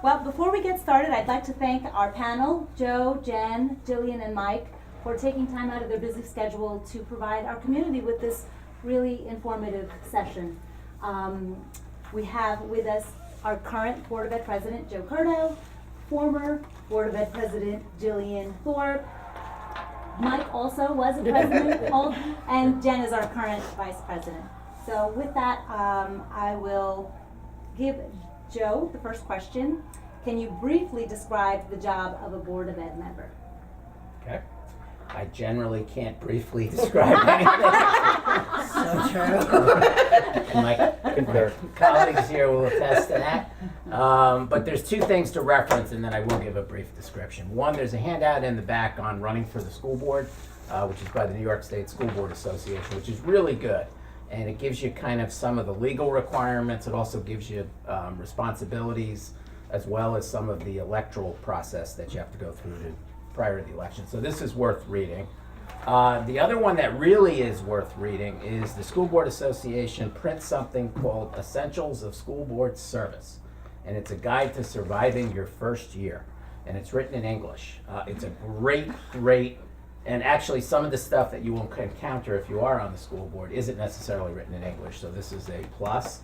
Well, before we get started, I'd like to thank our panel, Joe, Jen, Gillian, and Mike, for taking time out of their busy schedule to provide our community with this really informative session. We have with us our current Board of Ed President, Joe Curto, former Board of Ed President, Gillian Thorpe. Mike also was a president, and Jen is our current Vice President. So with that, I will give Joe the first question. Can you briefly describe the job of a Board of Ed member? Okay. I generally can't briefly describe anything. So true. And my colleagues here will attest to that. But there's two things to reference, and then I will give a brief description. One, there's a handout in the back on running for the school board, which is by the New York State School Board Association, which is really good. And it gives you kind of some of the legal requirements. It also gives you responsibilities, as well as some of the electoral process that you have to go through prior to the election. So this is worth reading. The other one that really is worth reading is the School Board Association prints something called Essentials of School Board Service. And it's a guide to surviving your first year. And it's written in English. It's a great, and actually some of the stuff that you will encounter if you are on the school board isn't necessarily written in English, so this is a plus.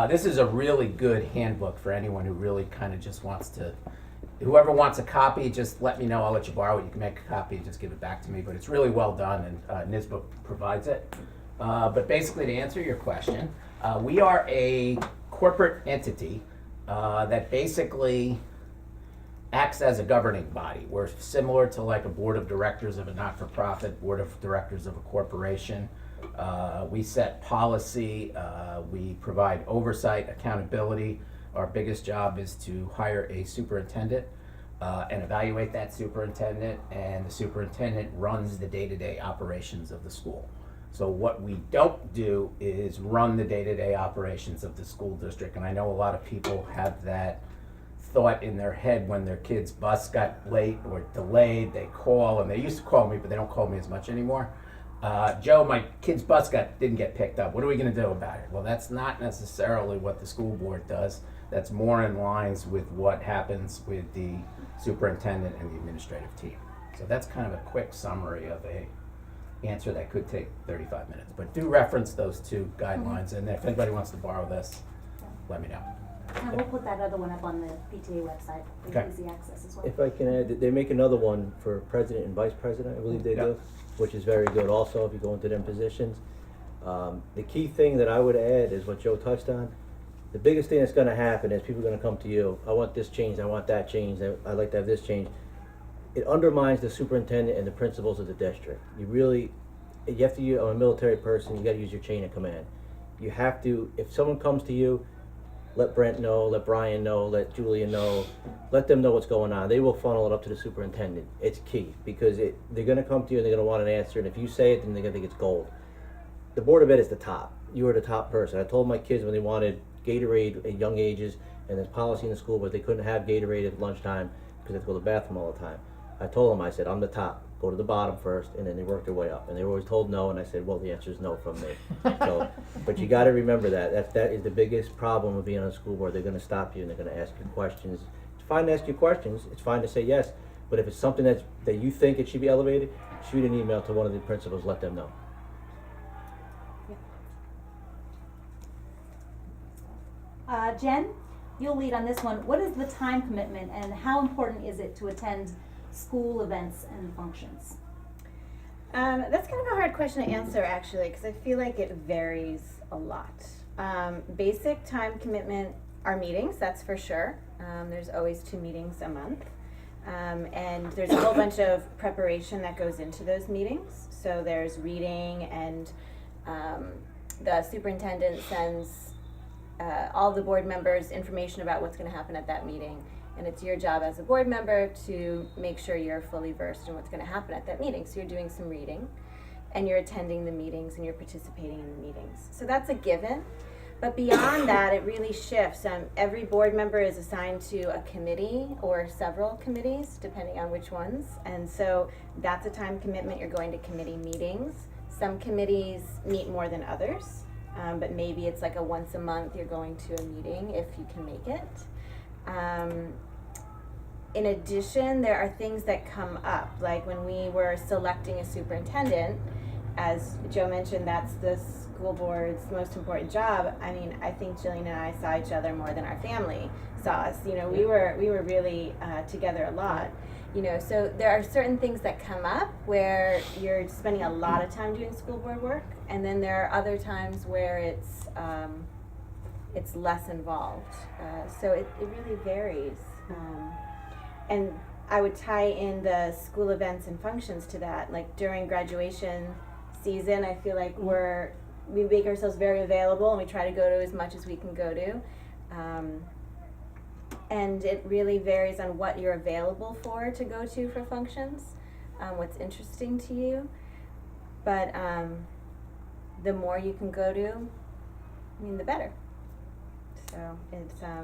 This is a really good handbook for anyone who really kind of just wants to, whoever wants a copy, just let me know, I'll let you borrow it. You can make a copy and just give it back to me, but it's really well done, and NISBA provides it. But basically, to answer your question, we are a corporate entity that basically acts as a governing body. We're similar to like a board of directors of a not-for-profit, board of directors of a corporation. We set policy, we provide oversight, accountability. Our biggest job is to hire a superintendent and evaluate that superintendent, and the superintendent runs the day-to-day operations of the school. So what we don't do is run the day-to-day operations of the school district, and I know a lot of people have that thought in their head when their kid's bus got late or delayed, they call, and they used to call me, but they don't call me as much anymore. Joe, my kid's bus didn't get picked up. What are we going to do about it? Well, that's not necessarily what the school board does. That's more in lines with what happens with the superintendent and the administrative team. So that's kind of a quick summary of a answer that could take 35 minutes. But do reference those two guidelines, and if anybody wants to borrow this, let me know. And we'll put that other one up on the PTA website for Okay. easy access as well. If I can add, they make another one for president and vice president, I believe they do, which is very good also if you go into them positions. The key thing that I would add is what Joe touched on. The biggest thing that's going to happen is people are going to come to you, I want this changed, I want that changed, I'd like to have this changed. It undermines the superintendent and the principals of the district. You have to, I'm a military person, you got to use your chain of command. You have to, if someone comes to you, let Brent know, let Brian know, let Julia know, let them know what's going on. They will funnel it up to the superintendent. It's key, because they're going to come to you and they're going to want an answer, and if you say it, then they're going to think it's gold. The Board of Ed is the top. You are the top person. I told my kids when they wanted Gatorade at young ages, and there's policy in the school, but they couldn't have Gatorade at lunchtime because they have to go to the bathroom all the time. I told them, I said, I'm the top. Go to the bottom first, and then they work their way up. And they were always told no, and I said, well, the answer is no from me. So, but you got to remember that is the biggest problem with being on a school board. They're going to stop you, and they're going to ask you questions. It's fine to ask you questions. It's fine to say yes. But if it's something that you think it should be elevated, shoot an email to one of the principals. Let them know. Jen, you'll lead on this one. What is the time commitment, and how important is it to attend school events and functions? That's kind of a hard question to answer, actually, because I feel like it varies a lot. Basic time commitment are meetings, that's for sure. There's always 2 meetings a month. And there's a whole bunch of preparation that goes into those meetings. So there's reading, and the superintendent sends all the board members information about what's going to happen at that meeting. And it's your job as a board member to make sure you're fully versed in what's going to happen at that meeting. So you're doing some reading, and you're attending the meetings, and you're participating in the meetings. So that's a given. But beyond that, it really shifts. Every board member is assigned to a committee or several committees, depending on which ones. And so that's a time commitment. You're going to committee meetings. Some committees meet more than others, but maybe it's like a once a month you're going to a meeting if you can make it. In addition, there are things that come up, like when we were selecting a superintendent, as Joe mentioned, that's the school board's most important job. I mean, I think Jillian and I saw each other more than our family saw us. You know, we were really together a lot. You know, so there are certain things that come up where you're spending a lot of time doing school board work, and then there are other times where it's less involved. So it really varies. And I would tie in the school events and functions to that. Like during graduation season, I feel like we make ourselves very available and we try to go to as much as we can go to. And it really varies on what you're available to go to for functions, what's interesting to you. But the more you can go to, I mean, the better. So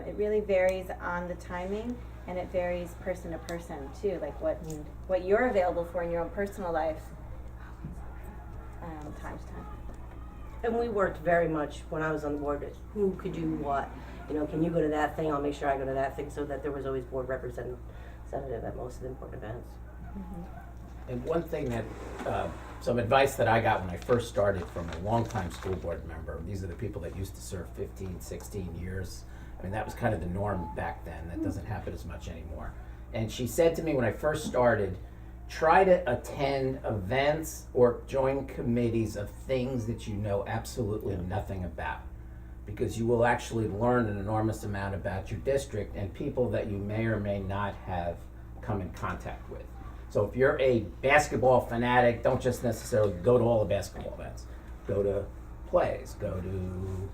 it really varies on the timing, and it varies person to person too, like what you're available for in your own personal life, time to time. And we worked very much when I was on the board with who could do what. You know, can you go to that thing? I'll make sure I go to that thing, so that there was always board representative at most of the important events. Mm-hmm. And one thing that, some advice that I got when I first started from a longtime school board member, these are the people that used to serve 15, 16 years. I mean, that was kind of the norm back then. That doesn't happen as much anymore. And she said to me when I first started, try to attend events or join committees of things that you know absolutely nothing about, because you will actually learn an enormous amount about your district and people that you may or may not have come in contact with. So if you're a basketball fanatic, don't just necessarily go to all the basketball events. Go to plays, go to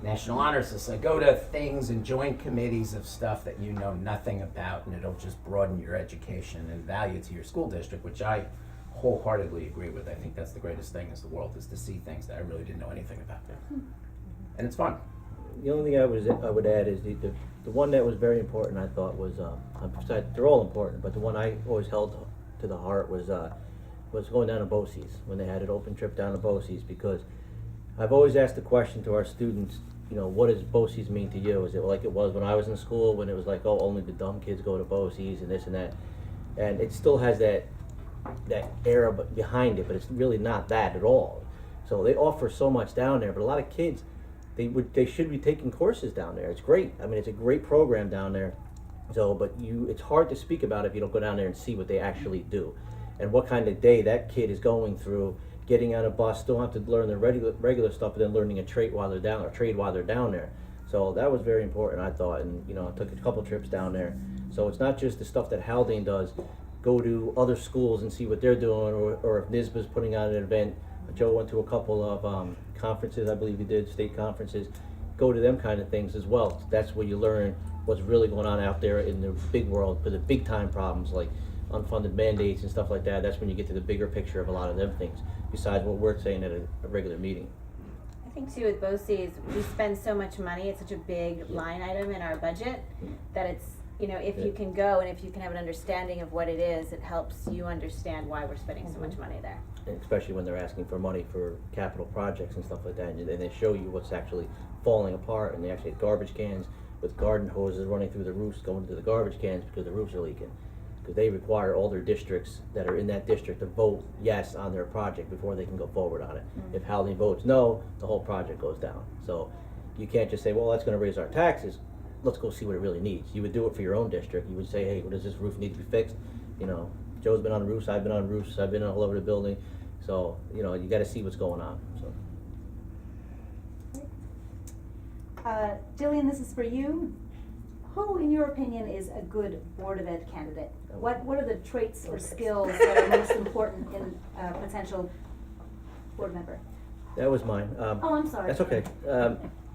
National Honor Society, go to things and join committees of stuff that you know nothing about, and it'll just broaden your education and value to your school district, which I wholeheartedly agree with. I think that's the greatest thing in the world, is to see things that I really didn't know anything about. And it's fun. The only thing I would add is the one that was very important, I thought, was besides, they're all important, but the one I always held to the heart was going down to BOCES, when they had an open trip down to BOCES, because I've always asked the question to our students, you know, what does BOCES mean to you? Is it like it was when I was in school, when it was like, oh, only the dumb kids go to BOCES and this and that? And it still has that era behind it, but it's really not that at all. So they offer so much down there, but a lot of kids, they should be taking courses down there. It's great. I mean, it's a great program down there. So, but it's hard to speak about it if you don't go down there and see what they actually do, and what kind of day that kid is going through. Getting on a bus, still have to learn the regular stuff, but then learning a trade while they're down there. So that was very important, I thought. And you know, I took a couple trips down there. So it's not just the stuff that Haldane does. Go to other schools and see what they're doing, or if NISBA's putting on an event. Joe went to a couple of conferences, I believe he did, state conferences. Go to them kind of things as well. That's where you learn what's really going on out there in the big world, for the big time problems like unfunded mandates and stuff like that. That's when you get to the bigger picture of a lot of them things, besides what we're saying at a regular meeting. I think too with BOCES, we spend so much money, it's such a big line item in our budget, that it's, you know, if you can go and if you can have an understanding of what it is, it helps you understand why we're spending so much money there. And especially when they're asking for money for capital projects and stuff like that, and they show you what's actually falling apart, and they actually have garbage cans with garden hoses running through the roofs going to the garbage cans because the roofs are leaking. Because they require all their districts that are in that district to vote yes on their project before they can go forward on it. Mm-hmm. If Haldane votes no, the whole project goes down. So you can't just say, well, that's going to raise our taxes. Let's go see what it really needs. You would do it for your own district. You would say, hey, what does this roof need to be fixed? You know, Joe's been on roofs, I've been on roofs, I've been all over the building. So, you know, you got to see what's going on. So. Gillian, this is for you. Who, in your opinion, is a good Board of Ed candidate? What are the traits or skills that are most important in a potential board member? That was mine. Oh, I'm sorry. That's okay.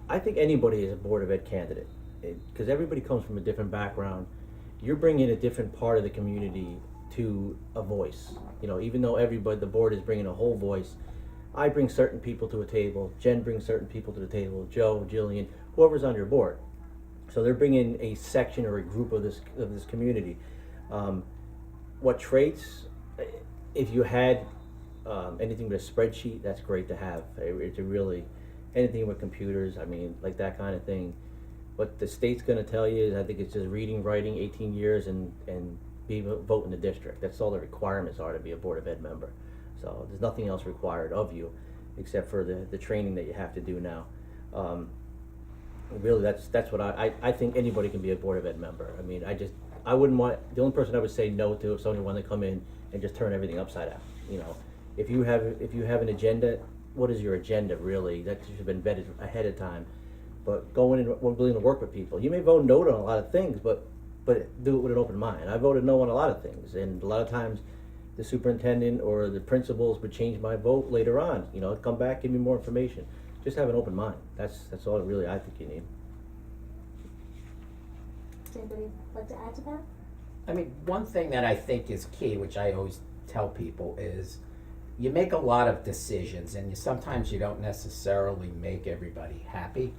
I think anybody is a Board of Ed candidate, because everybody comes from a different background. You're bringing a different part of the community to a voice. You know, even though the board is bringing a whole voice, I bring certain people to a table, Jen brings certain people to the table, Joe, Jillian, whoever's on your board. So they're bringing a section or a group of this community. What traits? If you had anything but a spreadsheet, that's great to have. It's really anything with computers. I mean, like that kind of thing. What the state's gonna tell you is, I think it's just reading, writing, 18 years, and vote in the district. That's all the requirements are to be a Board of Ed member. So there's nothing else required of you, except for the training that you have to do now. Really, that's what I think anybody can be a Board of Ed member. I mean, I wouldn't want, the only person I would say no to if somebody wanted to come in and just turn everything upside down, you know. If you have an agenda, what is your agenda really? That should have been vetted ahead of time. But going in, willing to work with people. You may vote no on a lot of things, but do it with an open mind. I voted no on a lot of things, and a lot of times the superintendent or the principals would change my vote later on. You know, come back, give me more information. Just have an open mind. That's all really I think you need. Does anybody like to add to that? I mean, one thing that I think is key, which I always tell people, is you make a lot of decisions, and sometimes you don't necessarily make everybody happy.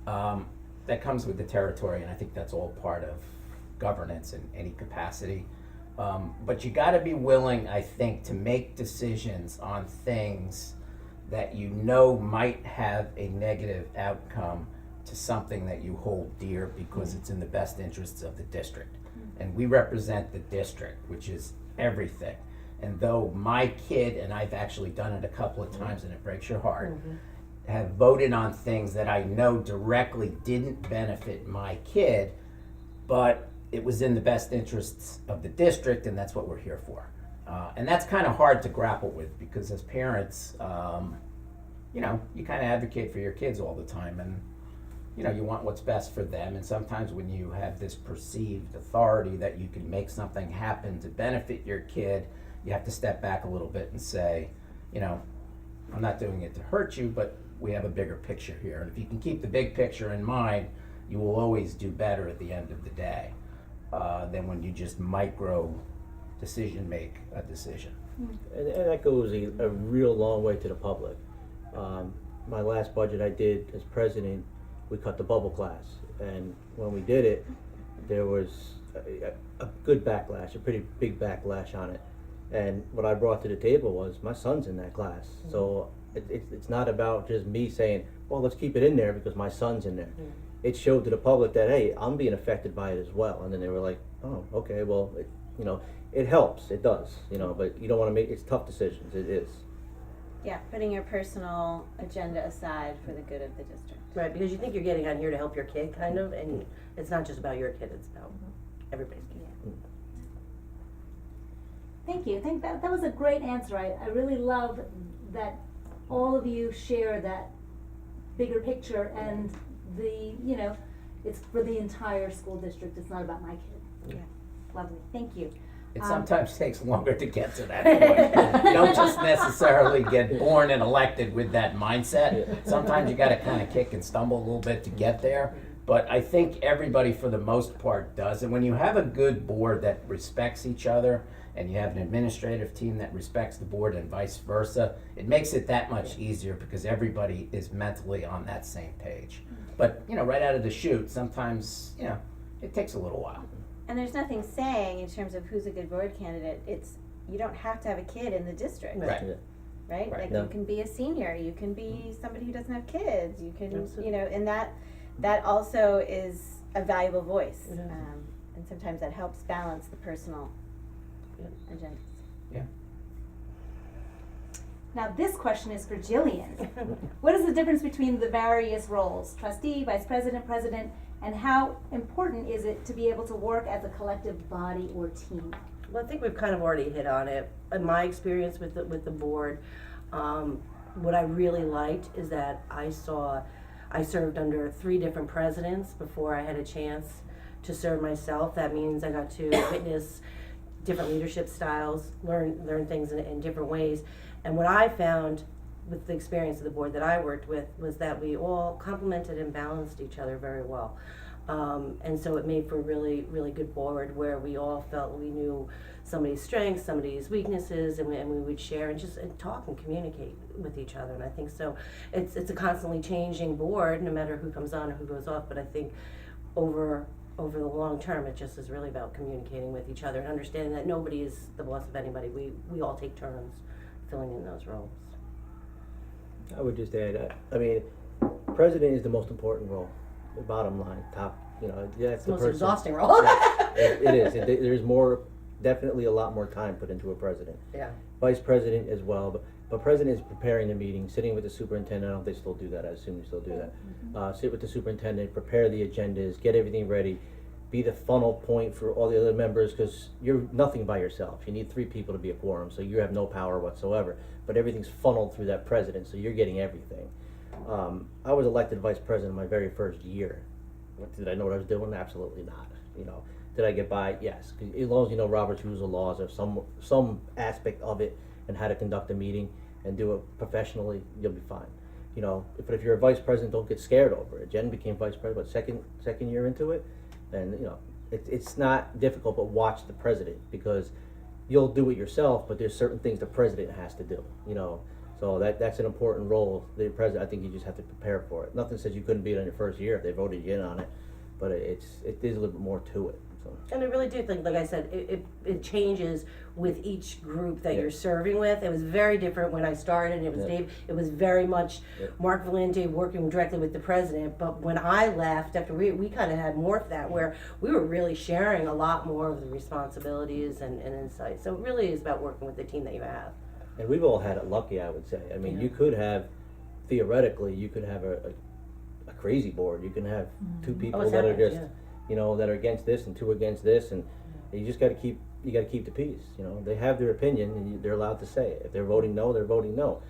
That comes with the territory, and I think that's all part of governance in any capacity. But you gotta be willing, I think, to make decisions on things that you know might have a negative outcome to something that you hold dear because it's in the best interests of the district. And we represent the district, which is everything. And though my kid, and I've actually done it a couple of times and it breaks your heart, have voted on things that I know directly didn't benefit my kid, but it was in the best interests of the district, and that's what we're here for. And that's kind of hard to grapple with, because as parents, you know, you kind of advocate for your kids all the time, and you know, you want what's best for them. And sometimes when you have this perceived authority that you can make something happen to benefit your kid, you have to step back a little bit and say, you know, I'm not doing it to hurt you, but we have a bigger picture here. And if you can keep the big picture in mind, you will always do better at the end of the day than when you just micro make a decision. And that goes a real long way to the public. My last budget I did as president, we cut the bubble class. And when we did it, there was a good backlash, a pretty big backlash on it. And what I brought to the table was, my son's in that class. So it's not about just me saying, well, let's keep it in there because my son's in there. It showed to the public that, hey, I'm being affected by it as well. And then they were like, oh, okay, well, you know, it helps, it does, you know, but you don't want to make, it's tough decisions, it is. Yeah, putting your personal agenda aside for the good of the district. Right, because you think you're getting on here to help your kid, kind of, and it's not just about your kid, it's about everybody's kid. Thank you. I think that was a great answer. I really love that all of you share that bigger picture, and you know, it's for the entire school district. It's not about my kid. Yeah. Lovely. Thank you. It sometimes takes longer to get to that point. You don't just necessarily get born and elected with that mindset. Sometimes you gotta kind of kick and stumble a little bit to get there. But I think everybody, for the most part, does. And when you have a good board that respects each other, and you have an administrative team that respects the board and vice versa, it makes it that much easier because everybody is mentally on that same page. But, you know, right out of the chute, sometimes, you know, it takes a little while. And there's nothing saying in terms of who's a good board candidate. You don't have to have a kid in the district. Right. Yeah. Right? Right. Like No. you can be a senior, you can be somebody who doesn't have kids, you can, Absolutely. you know, and that also is a valuable voice. It is. And sometimes that helps balance the personal agendas. Yeah. Now this question is for Gillian. What is the difference between the various roles, trustee, vice president, president, and how important is it to be able to work as a collective body or team? Well, I think we've kind of already hit on it. In my experience with the board, what I really liked is that I served under 3 different presidents before I had a chance to serve myself. That means I got to witness different leadership styles, learn things in different ways. And what I found with the experience of the board that I worked with was that we all complemented and balanced each other very well. And so it made for a really, really good board where we all felt we knew somebody's strengths, somebody's weaknesses, and we would share and just talk and communicate with each other. And I think so it's a constantly changing board, no matter who comes on or who goes off, but I think over the long term, it just is really about communicating with each other and understanding that nobody is the boss of anybody. We all take turns filling in those roles. I would just add, I mean, president is the most important role. the bottom line, top, that's It's the the most person. exhausting role. It is. There's more, definitely a lot more time put into a president. Yeah. Vice president as well, but president is preparing the meeting, sitting with the superintendent. I don't know if they still do that. I assume they still do that. Sit with the superintendent, prepare the agendas, get everything ready, be the funnel point for all the other members, because you're nothing by yourself. You need 3 people to be a quorum, so you have no power whatsoever. But everything's funneled through that president, so you're getting everything. I was elected vice president my very first year. Did I know what I was doing? Absolutely not. Did I get by? Yes. 'Cause as long as you know Robert's rules of laws or some aspect of it and how to conduct a meeting and do it professionally, you'll be fine. But if you're a vice president, don't get scared over it. Jen became vice president, second year into it, and it's not difficult. But watch the president, because you'll do it yourself, but there's certain things the president has to do. So that's an important role. The president, I think you just have to prepare for it. Nothing says you couldn't be it on your first year if they voted you in on it, but it is a little bit more to it. So. And I really do think, like I said, it changes with each group that you're serving with. It was very different when I started. It was Dave. It was very much Mark Valente working directly with the president. But when I left, after we kind of had more of that, where we were really sharing a lot more of the responsibilities and insights. So it really is about working with the team that you have. And we've all had it lucky, I would say. I mean, you could have, theoretically, you could have a crazy board. You can have 2 people that are just, that are against this and 2 against this, and you just got to keep the peace. They have their opinion, and they're allowed to say it. If they're voting no, they're voting no.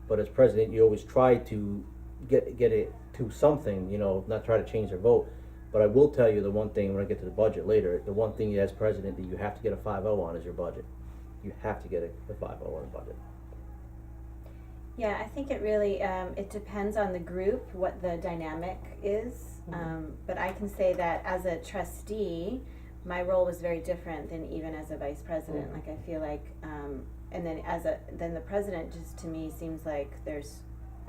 But as president, you always try to get it to something. Not try to change their vote. But I will tell you the one thing when I get to the budget later. The one thing as president that you have to get a 5-0 on is your budget. You have to get a 5-0 on a budget. Yeah, I think it really, it depends on the group, what the dynamic is. But I can say that as a trustee, my role was very different than even as a vice president. Like I feel like, and then the president just to me seems like there's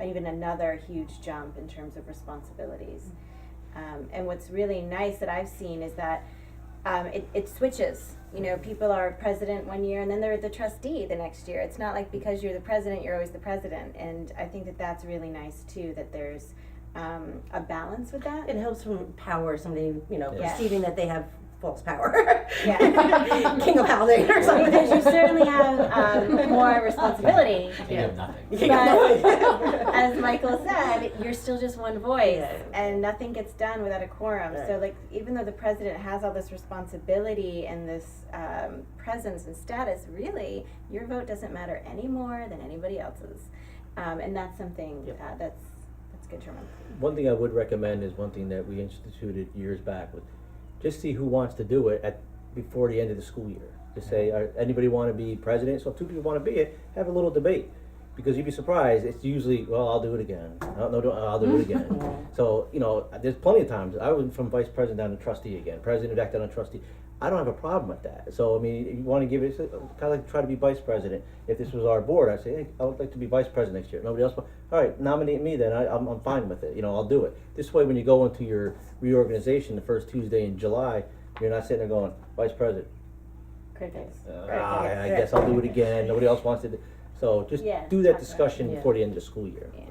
even another huge jump in terms of responsibilities. And what's really nice that I've seen is that it switches. People are president one year and then they're the trustee the next year. It's not like because you're the president, you're always the president. And I think that that's really nice too, that there's a balance with that. It helps from power somebody, Yes. perceiving that they have false power. Yeah. King of Haldane or something. Because you certainly have more responsibility. You have nothing. But as Michael said, you're still just one voice, Yeah. and nothing gets done without a quorum. Right. So, even though the president has all this responsibility and this presence and status, really, your vote doesn't matter any more than anybody else's, and that's something that's good to remember. One thing I would recommend is one thing that we instituted years back with, just see who wants to do it before the end of the school year. Just say, anybody want to be president? So if 2 people want to be it, have a little debate. Because you'd be surprised, it's usually, well, I'll do it again. I'll do it again. So, there's plenty of times, I went from vice president down to trustee again, president back down to trustee. I don't have a problem with that. So, I mean, if you want to give it, kind of like try to be vice president. If this was our board, I'd say, hey, I would like to be vice president next year. Nobody else, all right, nominate me then. I'm fine with it. I'll do it. This way, when you go into your reorganization the first Tuesday in July, you're not sitting there going, vice president. Critics. I guess I'll do it again. Nobody else wants to do. So just do that discussion before the end of the school year. Yeah.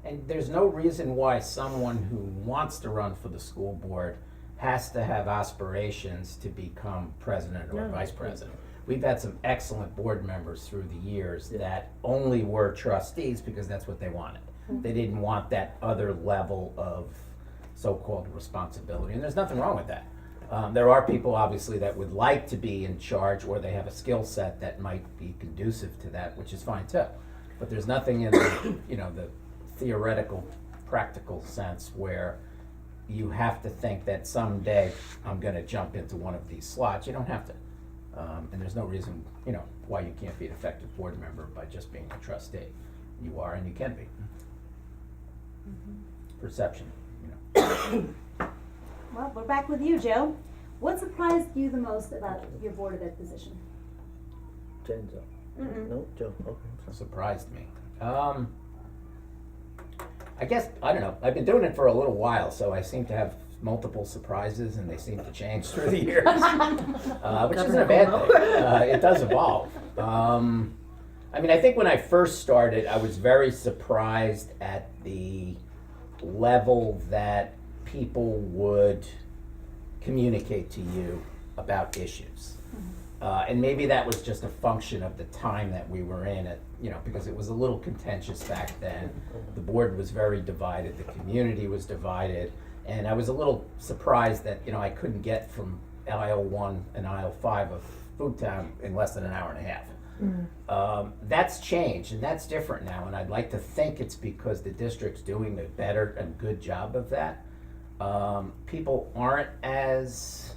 And there's no reason why someone who wants to run for the school board has to have aspirations to become president or vice president. We've had some excellent board members through the years that only were trustees because that's what they wanted. They didn't want that other level of so-called responsibility, and there's nothing wrong with that. There are people obviously that would like to be in charge, or they have a skill set that might be conducive to that, which is fine too. But there's nothing in the, the theoretical, practical sense where you have to think that someday I'm going to jump into one of these slots. You don't have to. And there's no reason, why you can't be an effective board member by just being a trustee. You are, and you can be. Perception, Well, we're back with you, Joe. What surprised you the most about your board of ed position? Jen's up. No, Joe. Okay. Surprised me. I guess, I don't know, I've been doing it for a little while, so I seem to have multiple surprises, and they seem to change through the years, which isn't a bad thing. It does evolve. I think when I first started, I was very surprised at the level that people would communicate to you about issues. And maybe that was just a function of the time that we were in it, because it was a little contentious back then. The board was very divided, the community was divided, and I was a little surprised that, I couldn't get from aisle 1 and aisle 5 of Food Town in less than an hour and a half. That's changed, and that's different now, and I'd like to think it's because the district's doing a better and good job of that. People aren't as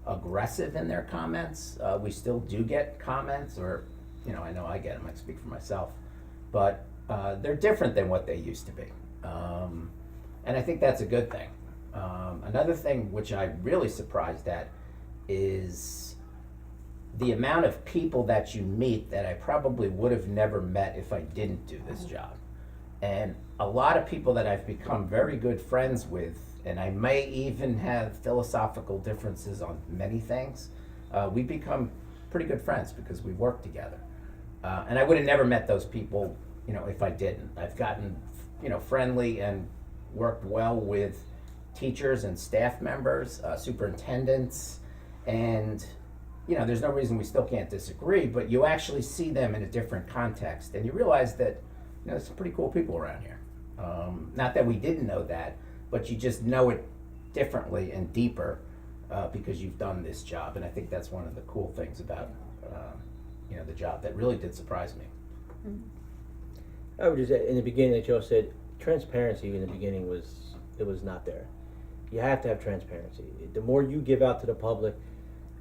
aggressive in their comments. We still do get comments, or, I know I get them, I speak for myself, but they're different than what they used to be. And I think that's a good thing. Another thing which I'm really surprised at is the amount of people that you meet that I probably would have never met if I didn't do this job. And a lot of people that I've become very good friends with, and I may even have philosophical differences on many things, we become pretty good friends because we work together. And I would have never met those people, if I didn't. I've gotten, friendly and worked well with teachers and staff members, superintendents, and, there's no reason we still can't disagree, but you actually see them in a different context, and you realize that, there's some pretty cool people around here. Not that we didn't know that, but you just know it differently and deeper because you've done this job, and I think that's one of the cool things about the job that really did surprise me. I would just say, in the beginning, like Joe said, transparency in the beginning was not there. You have to have transparency. The more you give out to the public,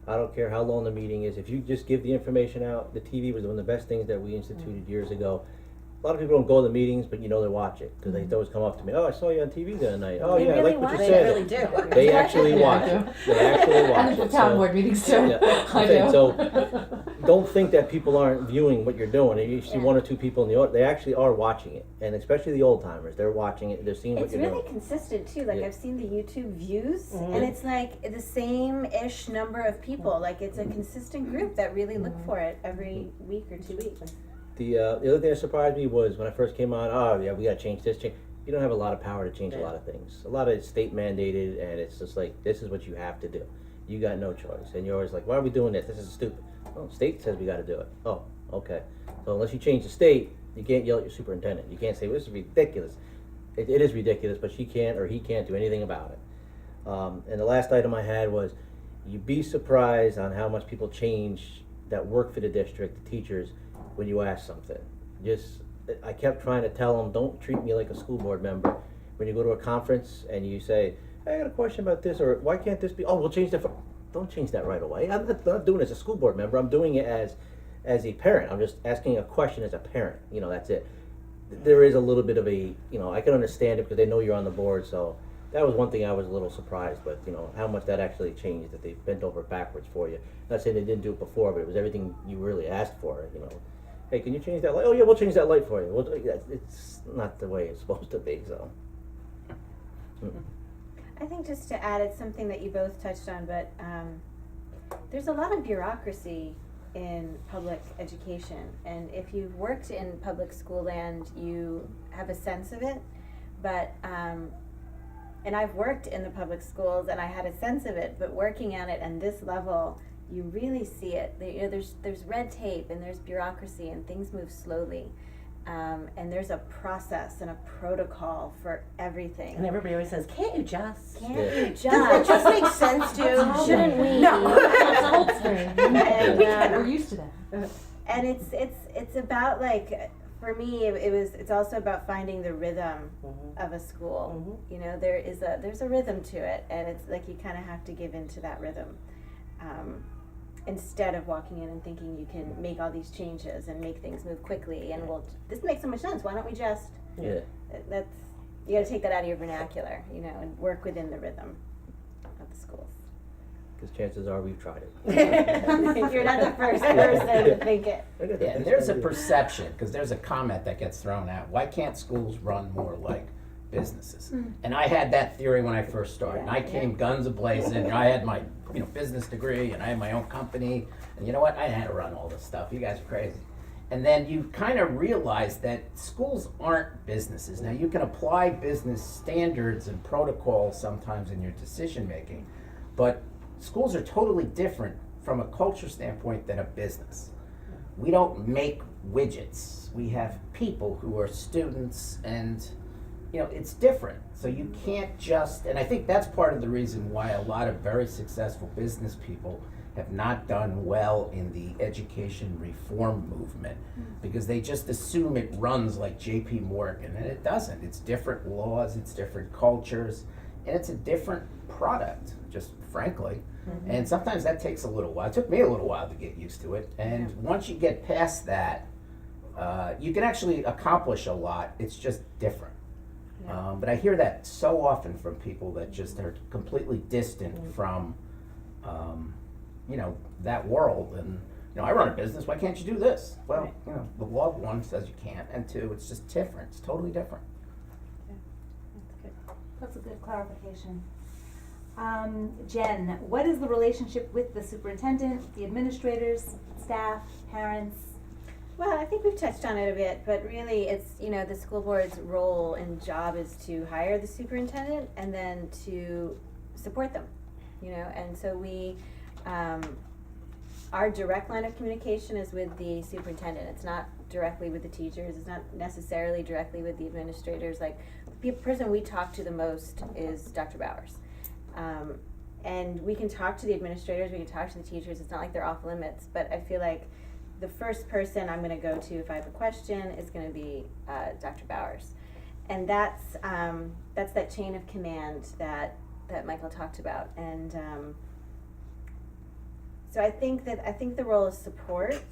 I don't care how long the meeting is, if you just give the information out, the TV was one of the best things that we instituted years ago. A lot of people don't go to the meetings, but they watch it, because they always come up to me, oh, I saw you on TV the other night, oh They yeah, I really like what you watch it. said. They really do. They actually watch it. They actually watch And the it. town So- board meetings too. Yeah, I okay, know. so don't think that people aren't viewing what you're doing. You see Yeah. one or two people in the audience, they actually are watching it, and especially the old timers, they're watching it, they're seeing what It's you're really doing. consistent too. Like Yeah. I've seen the YouTube views, Mhm. and it's like the same-ish number of people. Like it's a consistent group that really look for it every week or 2 weeks. The other thing that surprised me was when I first came on, oh yeah, we gotta change this, change. You don't have a lot of power to change a Yeah. lot of things. A lot of it's state mandated, and it's just like, this is what you have to do. You got no choice, and you're always like, why are we doing this? This is stupid. Well, state says we gotta do it. Oh, okay. So unless you change the state, you can't yell at your superintendent. You can't say, well, this is ridiculous. It is ridiculous, but she can't or he can't do anything about it. And the last item I had was, you'd be surprised on how much people change that work for the district, the teachers, when you ask something. I kept trying to tell them, don't treat me like a school board member. When you go to a conference and you say, hey, I got a question about this, or why can't this be, oh, we'll change that. Don't change that right away. I'm not doing it as a school board member, I'm doing it as a parent. I'm just asking a question as a parent, that's it. There is a little bit of a, I can understand it because they know you're on the board, so that was one thing I was a little surprised with, how much that actually changed, that they bent over backwards for you. Not saying they didn't do it before, but it was everything you really asked for, Hey, can you change that light? Oh yeah, we'll change that light for you. It's not the way it's supposed to be, so. I think just to add, it's something that you both touched on, but there's a lot of bureaucracy in public education, and if you've worked in public school land, you have a sense of it. But and I've worked in the public schools, and I had a sense of it. But working at it and this level, you really see it. There's red tape and there's bureaucracy, and things move slowly. And there's a process and a protocol for everything. And everybody always says, can't you just? Can't Yeah. you Doesn't it just? just make sense to? Shouldn't we? No. It's a whole thing. And, We're used to that. and it's about, like, for me, it's also about finding the rhythm Mhm. of a school. Mhm. There's a rhythm to it, and it's like you kind of have to give into that rhythm. Instead of walking in and thinking you can make all these changes and make things move quickly, and this makes so much sense, why don't we just, Yeah. that's, you gotta take that out of your vernacular, and work within the rhythm of the schools. Because chances are we've tried it. You're not the first person to think it. Yeah, and there's a perception, because there's a comment that gets thrown out, why can't schools run more like businesses? And I had that theory when I first started, and I came guns a-blazing, and I had my business degree, and I had my own company, and you know what, I had to run all this stuff, you guys are crazy. And then you kind of realize that schools aren't businesses. Now, you can apply business standards and protocols sometimes in your decision making, but schools are totally different from a culture standpoint than a business. We don't make widgets. We have people who are students, and it's different. So you can't just, and I think that's part of the reason why a lot of very successful business people have not done well in the education reform movement, because they just assume it runs like J.P. Morgan, and it doesn't. It's different laws, it's different cultures, and it's a different product, just frankly. And sometimes that takes a little while. It took me a little while to get used to it, and once you get past that, you can actually accomplish a lot. It's just different. But I hear that so often from people that just are completely distant from that world. And I run a business, why can't you do this? Well, the law, one, says you can't, and two, it's just different. It's totally different. That's a good clarification. Jen, what is the relationship with the superintendent, the administrators, staff, parents? Well, I think we've touched on it a bit, but really it's, the school board's role and job is to hire the superintendent and then to support them, and so we, our direct line of communication is with the superintendent. It's not directly with the teachers, it's not necessarily directly with the administrators. Like, the person we talk to the most is Dr. Bowers. And we can talk to the administrators, we can talk to the teachers, it's not like they're off limits, but I feel like the first person I'm gonna go to if I have a question is gonna be Dr. Bowers. And that's that chain of command that Michael talked about. And so I think the role is support,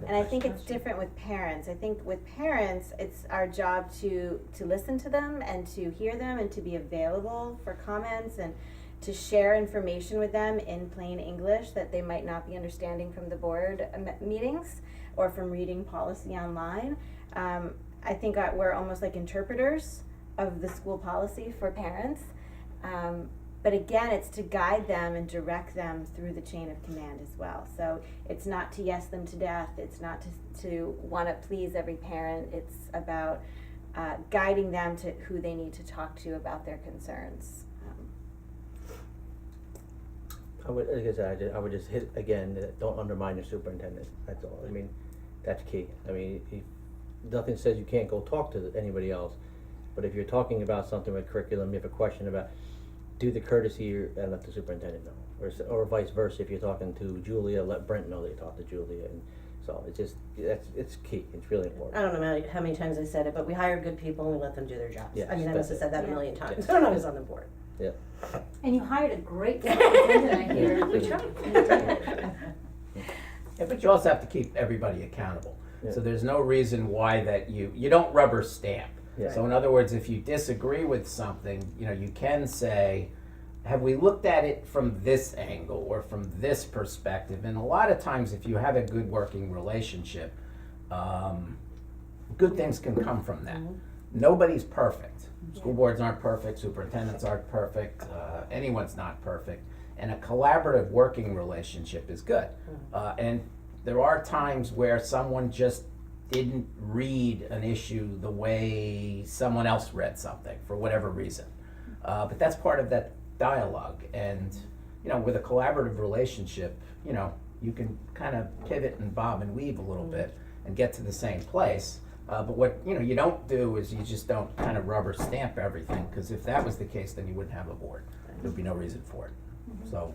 and I think it's different with parents. I think with parents, it's our job to listen to them and to hear them and to be available for comments and to share information with them in plain English that they might not be understanding from the board meetings or from reading policy online. I think we're almost like interpreters of the school policy for parents. But again, it's to guide them and direct them through the chain of command as well. So it's not to yes them to death. It's not to want to please every parent. It's about guiding them to who they need to talk to about their concerns. I would just hit again, don't undermine your superintendent, that's all. I mean, that's key. I mean, nothing says you can't go talk to anybody else, but if you're talking about something with curriculum, you have a question about, do the courtesy and let the superintendent know, or vice versa. If you're talking to Julia, let Brent know that you talked to Julia, and so it's just, it's key, it's really important. I don't know how many times I said it, but we hire good people and we let them do their jobs. Yes, I mean, I must have said that a Yeah. million times when I was on the board. Yeah. And you hired a great superintendent, I hear. We tried. Yeah, but you also have to keep everybody accountable. Yeah. So there's no reason why that you don't rubber stamp. Yeah. So in other words, if you disagree with something, you can say, have we looked at it from this angle or from this perspective? And a lot of times, if you have a good working relationship, good things can come from that. Nobody's perfect. School boards aren't perfect, superintendents aren't perfect, anyone's not perfect. And a collaborative working relationship is good. And there are times where someone just didn't read an issue the way someone else read something for whatever reason. But that's part of that dialogue. And, with a collaborative relationship, you can kind of pivot and bob and weave a little bit and get to the same place. But what you don't do is you just don't kind of rubber stamp everything, because if that was the case, then you wouldn't have a board. There'd be no reason for it. So,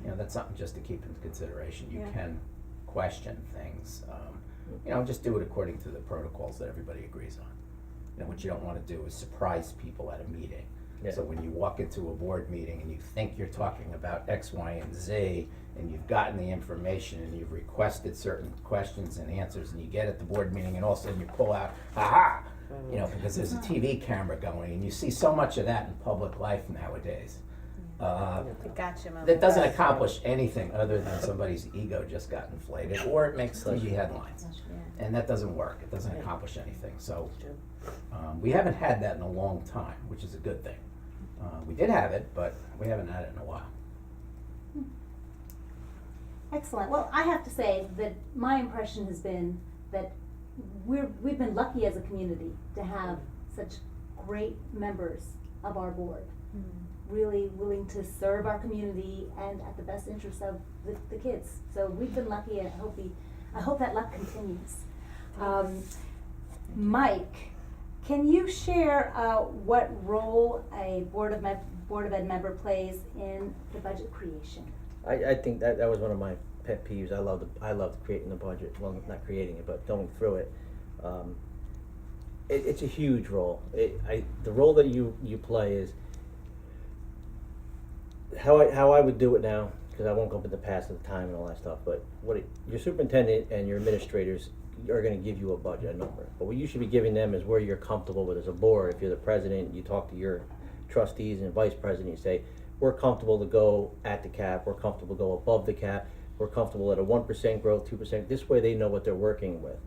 that's something just to keep in consideration. You can question things. Just do it according to the protocols that everybody agrees on. What you don't want to do is surprise people at a meeting. Yeah. So when you walk into a board meeting and you think you're talking about X, Y, and Z, and you've gotten the information and you've requested certain questions and answers, and you get at the board meeting and all of a sudden you pull out, aha, because there's a TV camera going, and you see so much of that in public life nowadays. The gotcha moment. That doesn't accomplish anything other than somebody's ego just got inflated, or it makes TV headlines. And that doesn't work. It doesn't accomplish anything. So we haven't had that in a long time, which is a good thing. We did have it, but we haven't had it in a while. Excellent. Well, I have to say that my impression has been that we've been lucky as a community to have such great members of our board, really willing to serve our community and at the best interest of the kids. So we've been lucky, and I hope that luck continues. Mike, can you share what role a Board of Ed member plays in the budget creation? I think that was one of my pet peeves. I loved creating the budget. Well, not creating it, but going through it. It's a huge role. The role that you play is how I would do it now, because I won't go up in the past of the time and all that stuff. But your superintendent and your administrators are going to give you a budget, a number. But what you should be giving them is where you're comfortable with as a board. If you're the president, you talk to your trustees and vice president. You say, we're comfortable to go at the cap. We're comfortable to go above the cap. We're comfortable at a 1% growth, 2%. This way, they know what they're working with.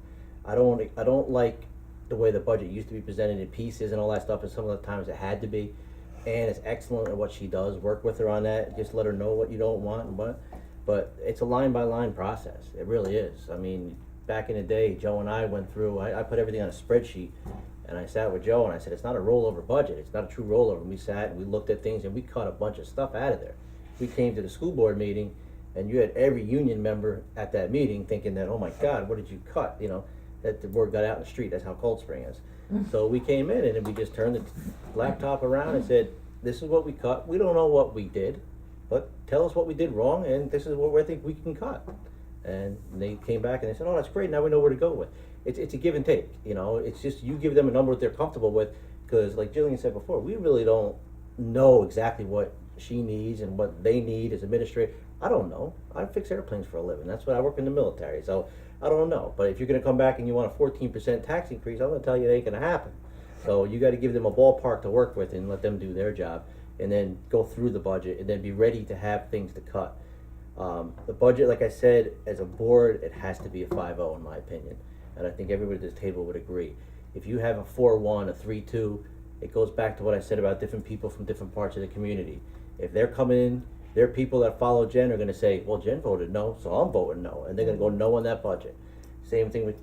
I don't like the way the budget used to be presented in pieces and all that stuff. And some of the times it had to be. Ann is excellent at what she does. Work with her on that. Just let her know what you don't want and what. But it's a line by line process. It really is. I mean, back in the day, Joe and I went through. I put everything on a spreadsheet, and I sat with Joe and I said, it's not a rollover budget. It's not a true rollover. And we sat and we looked at things and we cut a bunch of stuff out of there. We came to the school board meeting, and you had every union member at that meeting thinking that, oh my God, what did you cut? You know, that the word got out in the street. That's how Cold Spring is. So we came in and then we just turned the laptop around and said, this is what we cut. We don't know what we did, but tell us what we did wrong, and this is what we think we can cut. And they came back and they said, oh, that's great. Now we know where to go with. It's a give and take. You know, it's just you give them a number that they're comfortable with, because like Gillian said before, we really don't know exactly what she needs and what they need as administrators. I don't know. I fix airplanes for a living. That's what I work in the military. So I don't know. But if you're going to come back and you want a 14% tax increase, I'm going to tell you it ain't going to happen. So you got to give them a ballpark to work with and let them do their job, and then go through the budget and then be ready to have things to cut. The budget, like I said, as a board, it has to be a 5-0 in my opinion. And I think everybody at this table would agree. If you have a 4-1, a 3-2, it goes back to what I said about different people from different parts of the community. If they're coming in, their people that follow Jen are going to say, well, Jen voted no, so I'm voting no. And they're going to go no on that budget. Same thing with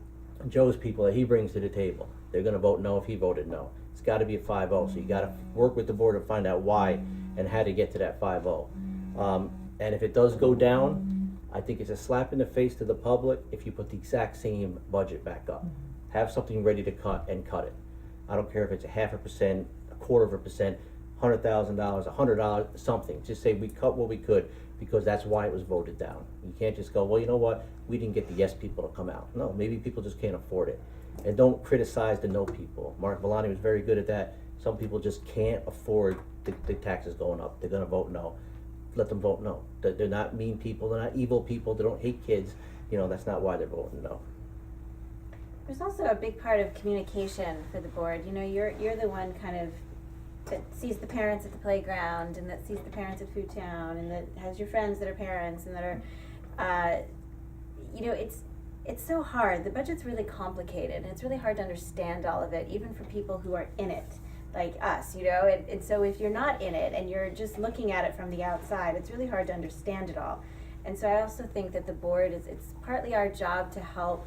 Joe's people that he brings to the table. They're going to vote no if he voted no. It's got to be a 5-0. So you got to work with the board and find out why and how to get to that 5-0. And if it does go down, I think it's a slap in the face to the public if you put the exact same budget back up. Have something ready to cut and cut it. I don't care if it's 0.5%, 1/4%, $100,000, $100, something. Just say we cut what we could because that's why it was voted down. You can't just go, well, you know what? We didn't get the yes people to come out. No, maybe people just can't afford it. And don't criticize the no people. Mark Villani was very good at that. Some people just can't afford the taxes going up. They're going to vote no. Let them vote no. They're not mean people. They're not evil people. They don't hate kids. You know, that's not why they're voting no. There's also a big part of communication for the board. You know, you're the one kind of that sees the parents at the playground, and that sees the parents at Food Town, and that has your friends that are parents and that are, you know, it's so hard. The budget's really complicated, and it's really hard to understand all of it, even for people who are in it, like us, you know. And so if you're not in it and you're just looking at it from the outside, it's really hard to understand it all. And so I also think that the board it's partly our job to help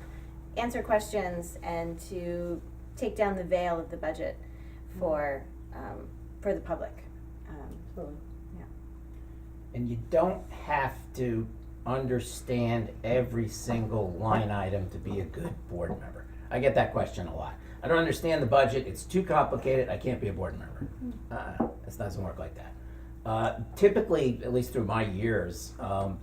answer questions and to take down the veil of the budget for the public. Yeah. And you don't have to understand every single line item to be a good board member. I get that question a lot. I don't understand the budget, it's too complicated, I can't be a board member. It doesn't work like that. Typically, at least through my years,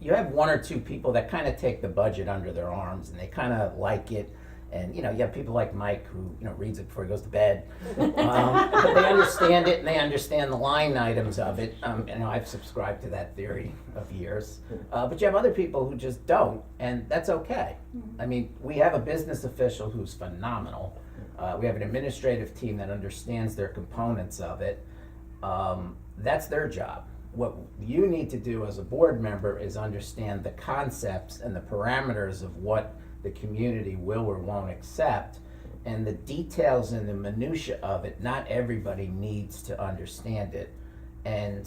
you have one or two people that kind of take the budget under their arms and they kind of like it. And, you know, you have people like Mike who, you know, reads it before he goes to bed. But they understand it and they understand the line items of it. You know, I've subscribed to that theory of years. But you have other people who just don't, and that's okay. I mean, we have a business official who's phenomenal. We have an administrative team that understands their components of it. That's their job. What you need to do as a board member is understand the concepts and the parameters of what the community will or won't accept, and the details and the minutia of it. Not everybody needs to understand it, and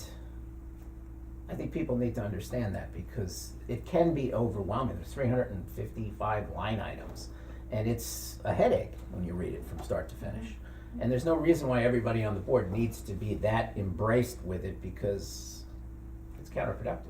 I think people need to understand that because it can be overwhelming. There's 355 line items, And it's a headache when you read it from start to finish. And there's no reason why everybody on the board needs to be that embraced with it, because it's counterproductive.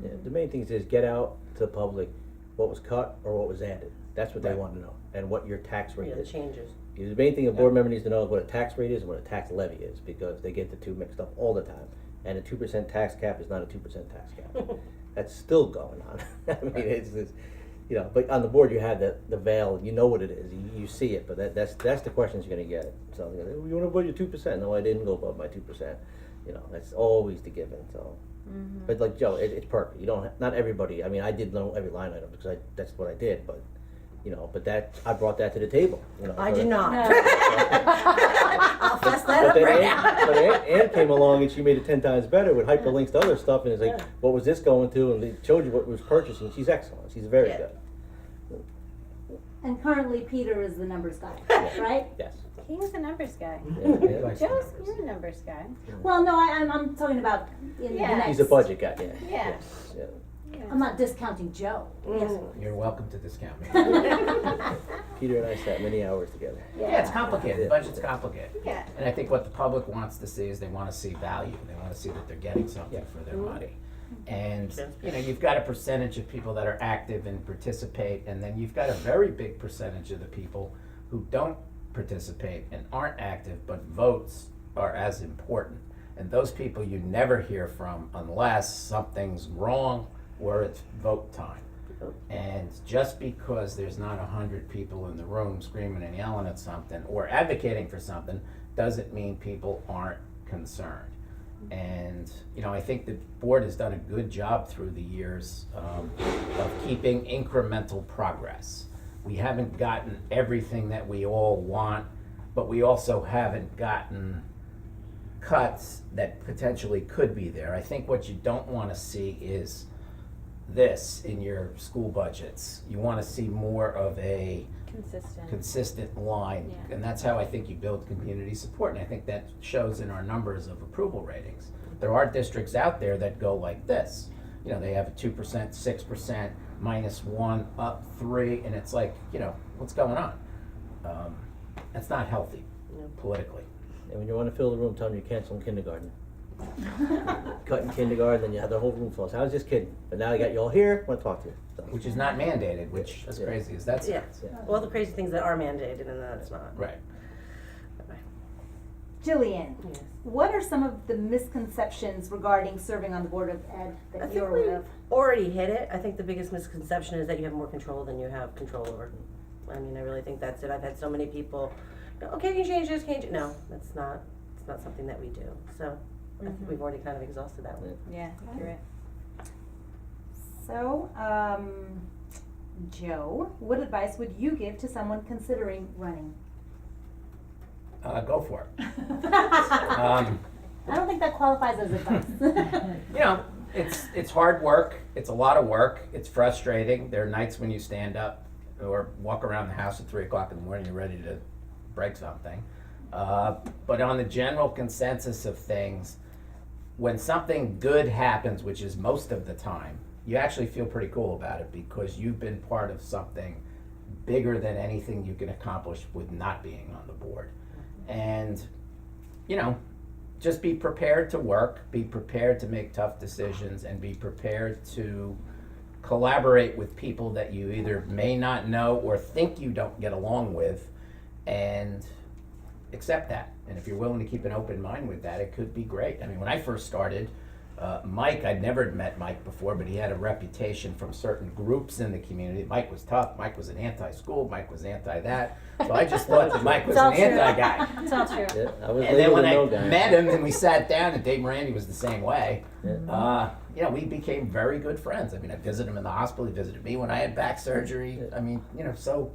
Yeah, the main thing is get out to the public what was cut or what was added. That's what they Right. want to know, and what your tax rate Yeah, the is. changes. The main thing a board member needs to know is what a tax rate is and what a tax levy is, because they get the two mixed up all the time. And a 2% tax cap is not a 2% tax cap. That's still going on. I mean, it's you know, but on the board you have the veil, you know what it is, you see it, but that's the questions you're gonna get. So, you wanna avoid your 2%? No, I didn't go above my 2%. You know, that's always the given, so. But like Joe, it's perfect. You don't, not everybody, I mean, I did know every line item because that's what I did, but, you know, but that, I brought that to the table, you know. I so did that- not. No. I'll fess that But up then right now. But Ann came along and she made it 10 times better with hyperlinks to other stuff, and it's like, Yeah. what was this going to? And they showed you what was purchasing. She's excellent. She's very Yeah. good. And currently Peter is the numbers guy, right? Yes. He's a numbers guy. Yeah, yeah. Likes the Joe's, numbers. you're a numbers guy. Well, no, I'm talking about in the Yeah. next. He's a budget guy, yeah. Yeah. Yes, yeah. I'm not discounting Joe. You're welcome to discount me. Peter and I sat many hours together. Yeah, it's complicated, the budget's complicated. Yeah. And I think what the public wants to see is they wanna see value, they wanna see that they're getting something Yeah. for their money. And, you know, you've got a percentage of people that are active and participate, and then you've got a very big percentage of the people who don't participate and aren't active, but votes are as important. And those people you never hear from unless something's wrong or it's vote time. And just because there's not 100 people in the room screaming and yelling at something or advocating for something doesn't mean people aren't concerned. And, you know, I think the board has done a good job through the years of keeping incremental progress. We haven't gotten everything that we all want, but we also haven't gotten cuts that potentially could be there. I think what you don't want to see is this in your school budgets. You want to see more of a consistent line, Yeah. and that's how I think you build community support, and I think that shows in our numbers of approval ratings. There are districts out there that go like this. You know, they have a 2%, 6%, -1, up 3, and it's like, you know, what's going on? That's not healthy politically. And when you want to fill the room, tell them you're canceling kindergarten. Cutting kindergarten, then you have the whole room full. So I was just kidding. But now I got you all here, want to talk to you. So. Which is not mandated, which, as Yeah. crazy as that Yeah. sounds. Yeah. All the crazy things that are mandated and that's not. Right. Jillian, Yes. what are some of the misconceptions regarding serving on the Board of Ed I that think you're we aware of? already hit it. I think the biggest misconception is that you have more control than you have control over. I mean, I really think that's it. I've had so many people, oh, can you change this, change it? No, it's not something that we do. So I think we've already kind of exhausted that one. Yeah, I think you're right. So, Joe, what advice would you give to someone considering running? Go for it. I don't think that qualifies as advice. You know, it's hard work. It's a lot of work. It's frustrating. There are nights when you stand up or walk around the house at 3 o'clock in the morning, you're ready to break something. But on the general consensus of things, when something good happens, which is most of the time, you actually feel pretty cool about it because you've been part of something bigger than anything you can accomplish with not being on the board. And, you know, just be prepared to work, be prepared to make tough decisions, and be prepared to collaborate with people that you either may not know or think you don't get along with, and accept that. And if you're willing to keep an open mind with that, it could be great. I mean, when I first started, Mike, I'd never met Mike before, but he had a reputation from certain groups in the community. Mike was tough, Mike was an anti-school, Mike was anti-that. So I just thought that Mike was It's all an true. anti-guy. It's all true. Yeah, I was And then labeled when a I no guy. met him and we sat down, and Dave Morandi was the same way, Yeah. you know, we became very good friends. I mean, I visited him in the hospital, he visited me when I had back surgery. I mean, you know, so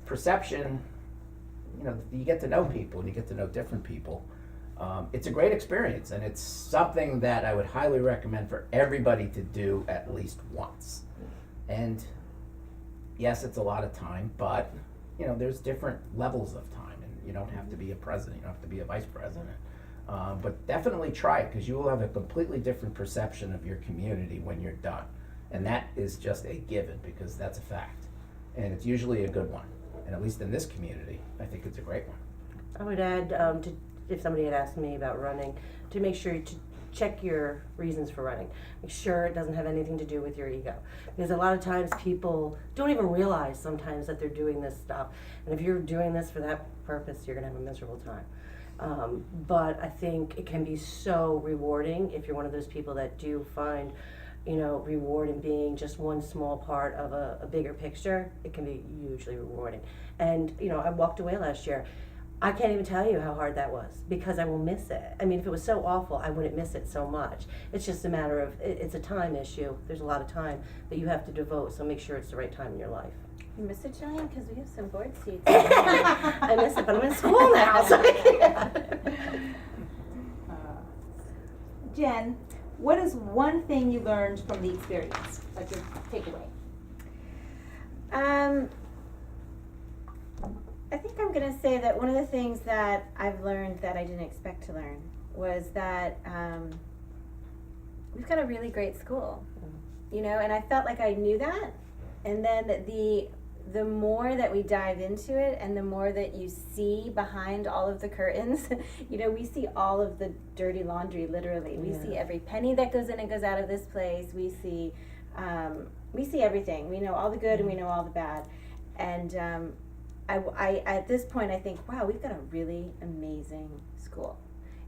perception, you know, you get to know people and you get to know different people. It's a great experience, and it's something that I would highly recommend for everybody to do at least once. And yes, it's a lot of time, but you know, there's different levels of time, and you don't have to be a president, you don't have to be a vice president. But definitely try it, because you will have a completely different perception of your community when you're done. And that is just a given, because that's a fact. And it's usually a good one. And at least in this community, I think it's a great one. I would add, if somebody had asked me about running, to make sure to check your reasons for running. Make sure it doesn't have anything to do with your ego. Because a lot of times people don't even realize sometimes that they're doing this stuff. And if you're doing this for that purpose, you're gonna have a miserable time. But I think it can be so rewarding if you're one of those people that do find, reward in being just one small part of a bigger picture. It can be hugely rewarding. And, I walked away last year. I can't even tell you how hard that was because I will miss it. I mean, if it was so awful, I wouldn't miss it so much. It's just a matter of, it's a time issue. There's a lot of time that you have to devote, so make sure it's the right time in your life. You miss it, Gillian? Because we have some board seats. I miss it, but I'm in school now, so I can't. Jen, what is one thing you learned from the experience, like your takeaway? I think I'm gonna say that one of the things that I've learned that I didn't expect to learn was that we've got a really great school, and I felt like I knew that, and then the more that we dive into it and the more that you see behind all of the curtains, we see all of the dirty laundry, literally. We see every penny that goes in and goes out of this place. We see everything. We know all the good and we know all the bad. And I at this point, I think, wow, we've got a really amazing school.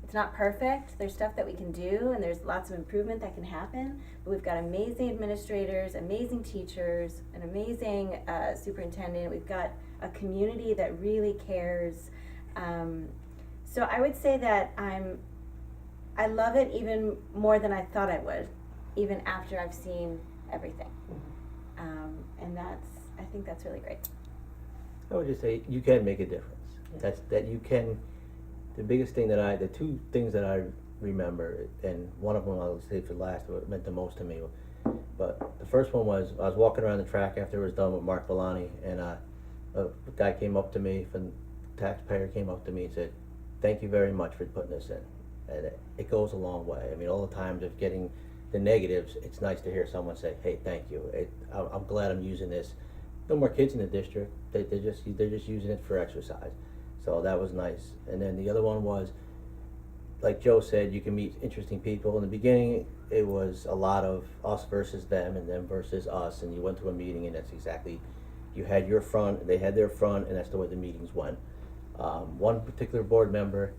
It's not perfect. There's stuff that we can do, and there's lots of improvement that can happen. But we've got amazing administrators, amazing teachers, an amazing superintendent. We've got a community that really cares. So I would say that I love it even more than I thought I would, even after I've seen everything. And I think that's really great. I would just say you can make a difference. That you can. The biggest thing the two things that I remember, and one of them I'll say for last, what meant the most to me. But the first one was I was walking around the track after it was done with Mark Villani, and a guy came up to me, taxpayer came up to me and said, "Thank you very much for putting this in." And it goes a long way. I mean, all the times of getting the negatives, it's nice to hear someone say, "Hey, thank you. I'm glad I'm using this." No more kids in the district. They're just using it for exercise. So that was nice. And then the other one was, like Joe said, you can meet interesting people. In the beginning, it was a lot of us versus them and them versus us. And you went to a meeting and that's exactly, you had your front, they had their front, and that's the way the meetings went. One particular board member,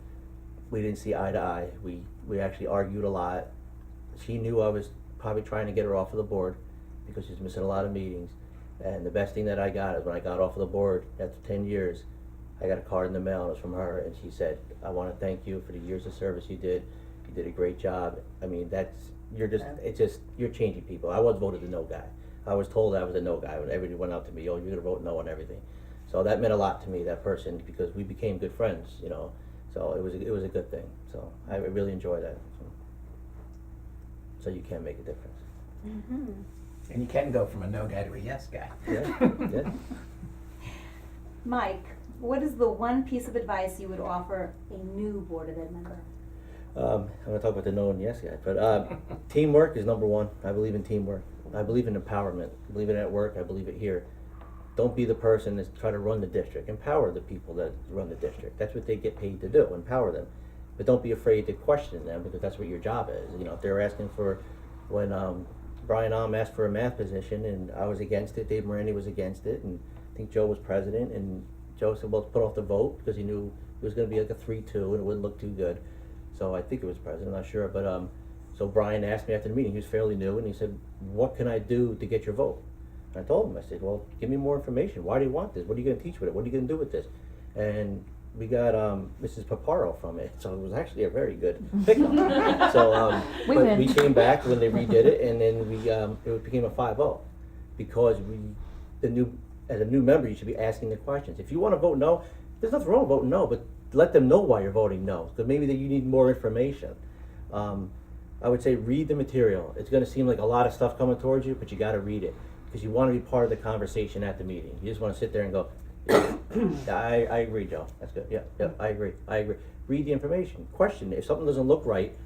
we didn't see eye to eye. We actually argued a lot. She knew I was probably trying to get her off of the board because she's missing a lot of meetings. And the best thing that I got is when I got off of the board after 10 years, I got a card in the mail, and it was from her, and she said, "I want to thank you for the years of service you did. You did a great job." I mean, you're changing people. I was voted the no guy. I was told I was a no guy when everybody went out to me, "Oh, you're gonna vote no on everything." So that meant a lot to me, that person, because we became good friends, So it was a good thing. So I really enjoy that. So you can make a difference. Mm-hmm. And you can go from a no guy to a yes guy. Yeah. Mike, what is the one piece of advice you would offer a new Board of Ed member? I'm going to talk about the no and yes guy, but teamwork is number one. I believe in teamwork. I believe in empowerment. I believe in it at work. I believe it here. Don't be the person that's trying to run the district. Empower the people that run the district. That's what they get paid to do, empower them. But don't be afraid to question them, because that's what your job is. If they're asking for, when Brian asked for a math position and I was against it, Dave Morandi was against it, and I think Joe was president, and Joe said, well, let's put off the vote, because he knew it was going to be like a 3-2 and it wouldn't look too good. So I think it was president, I'm not sure, but so Brian asked me after the meeting, he was fairly new, and he said, what can I do to get your vote? And I told him, I said, well, give me more information. Why do you want this? What are you going to teach with it? What are you going to do with this? And we got Mrs. Paparo from it, so it was actually a very good pickup. So we came back when they redid it, and then it became a 5-0, because as a new member, you should be asking the questions. If you want to vote no, there's nothing wrong with voting no, but let them know why you're voting no, because maybe you need more information. I would say read the material. It's going to seem like a lot of stuff coming towards you, but you got to read it, because you want to be part of the conversation at the meeting. You just want to sit there and go, I agree, Joe. That's good. Yeah, I agree. Read the information. Question it. If something doesn't look right,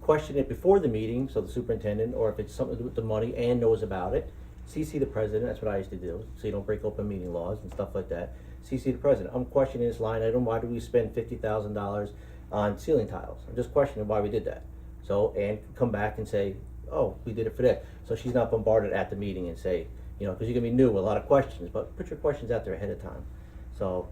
question it before the meeting, so the superintendent, or if it's something to do with the money and knows about it, CC the president. That's what I used to do, so you don't break open meeting laws and stuff like that. CC the president, I'm questioning this line item, why do we spend $50,000 on ceiling tiles? I'm just questioning why we did that. So, and come back and say, oh, we did it for that. So she's not bombarded at the meeting and say, you know, because you're gonna be new with a lot of questions, but put your questions out there ahead of time. So,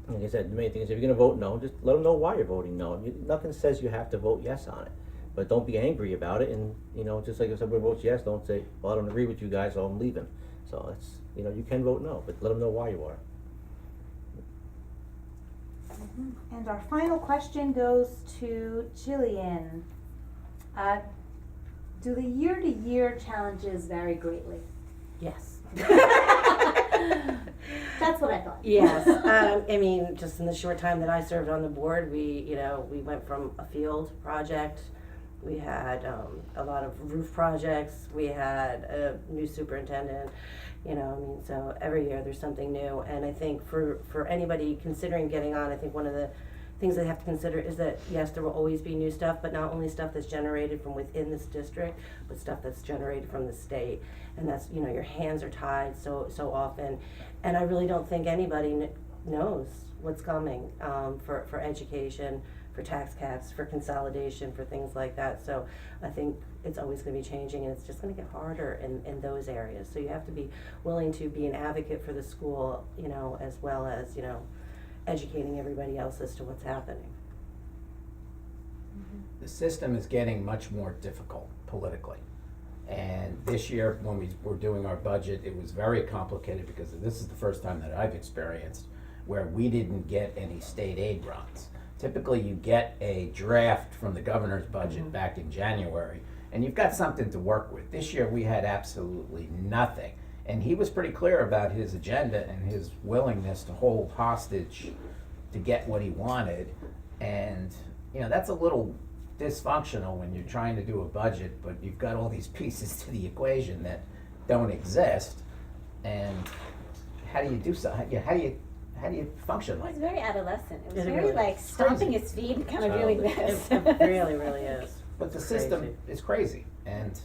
like I said, the main thing is if you're gonna vote no, just let them know why you're voting no. Nothing says you have to vote yes on it, but don't be angry about it. And you know, just like if somebody votes yes, don't say, well, I don't agree with you guys, so I'm leaving. So it's, you know, you can vote no, but let them know why you are. And our final question goes to Gillian. Do the year-to-year challenges vary greatly? Yes. That's what I thought. Yes, I mean, just in the short time that I served on the board, we went from a field project, we had a lot of roof projects, we had a new superintendent, I mean, so every year there's something new. And I think for anybody considering getting on, I think one of the things they have to consider is that, yes, there will always be new stuff, but not only stuff that's generated from within this district, but stuff that's generated from the state. And that's, your hands are tied so often. And I really don't think anybody knows what's coming for education, for tax caps, for consolidation, for things like that. So I think it's always going to be changing, and it's just going to get harder in those areas. So you have to be willing to be an advocate for the school, as well as, educating everybody else as to what's happening. The system is getting much more difficult politically. And this year, when we were doing our budget, it was very complicated because this is the first time that I've experienced where we didn't get any state aid runs. Typically, you get a draft from the governor's budget back in January, and you've got something to work with. This year, we had absolutely nothing. And he was pretty clear about his agenda and his willingness to hold hostage to get what he wanted. And, that's a little dysfunctional when you're trying to do a budget, but you've got all these pieces to the equation that don't exist. And how do you do so? How do you function It like was that? very adolescent. It was It very really like is. stomping his feet and kind of doing this. It really, really is. But the Crazy. system is crazy, and,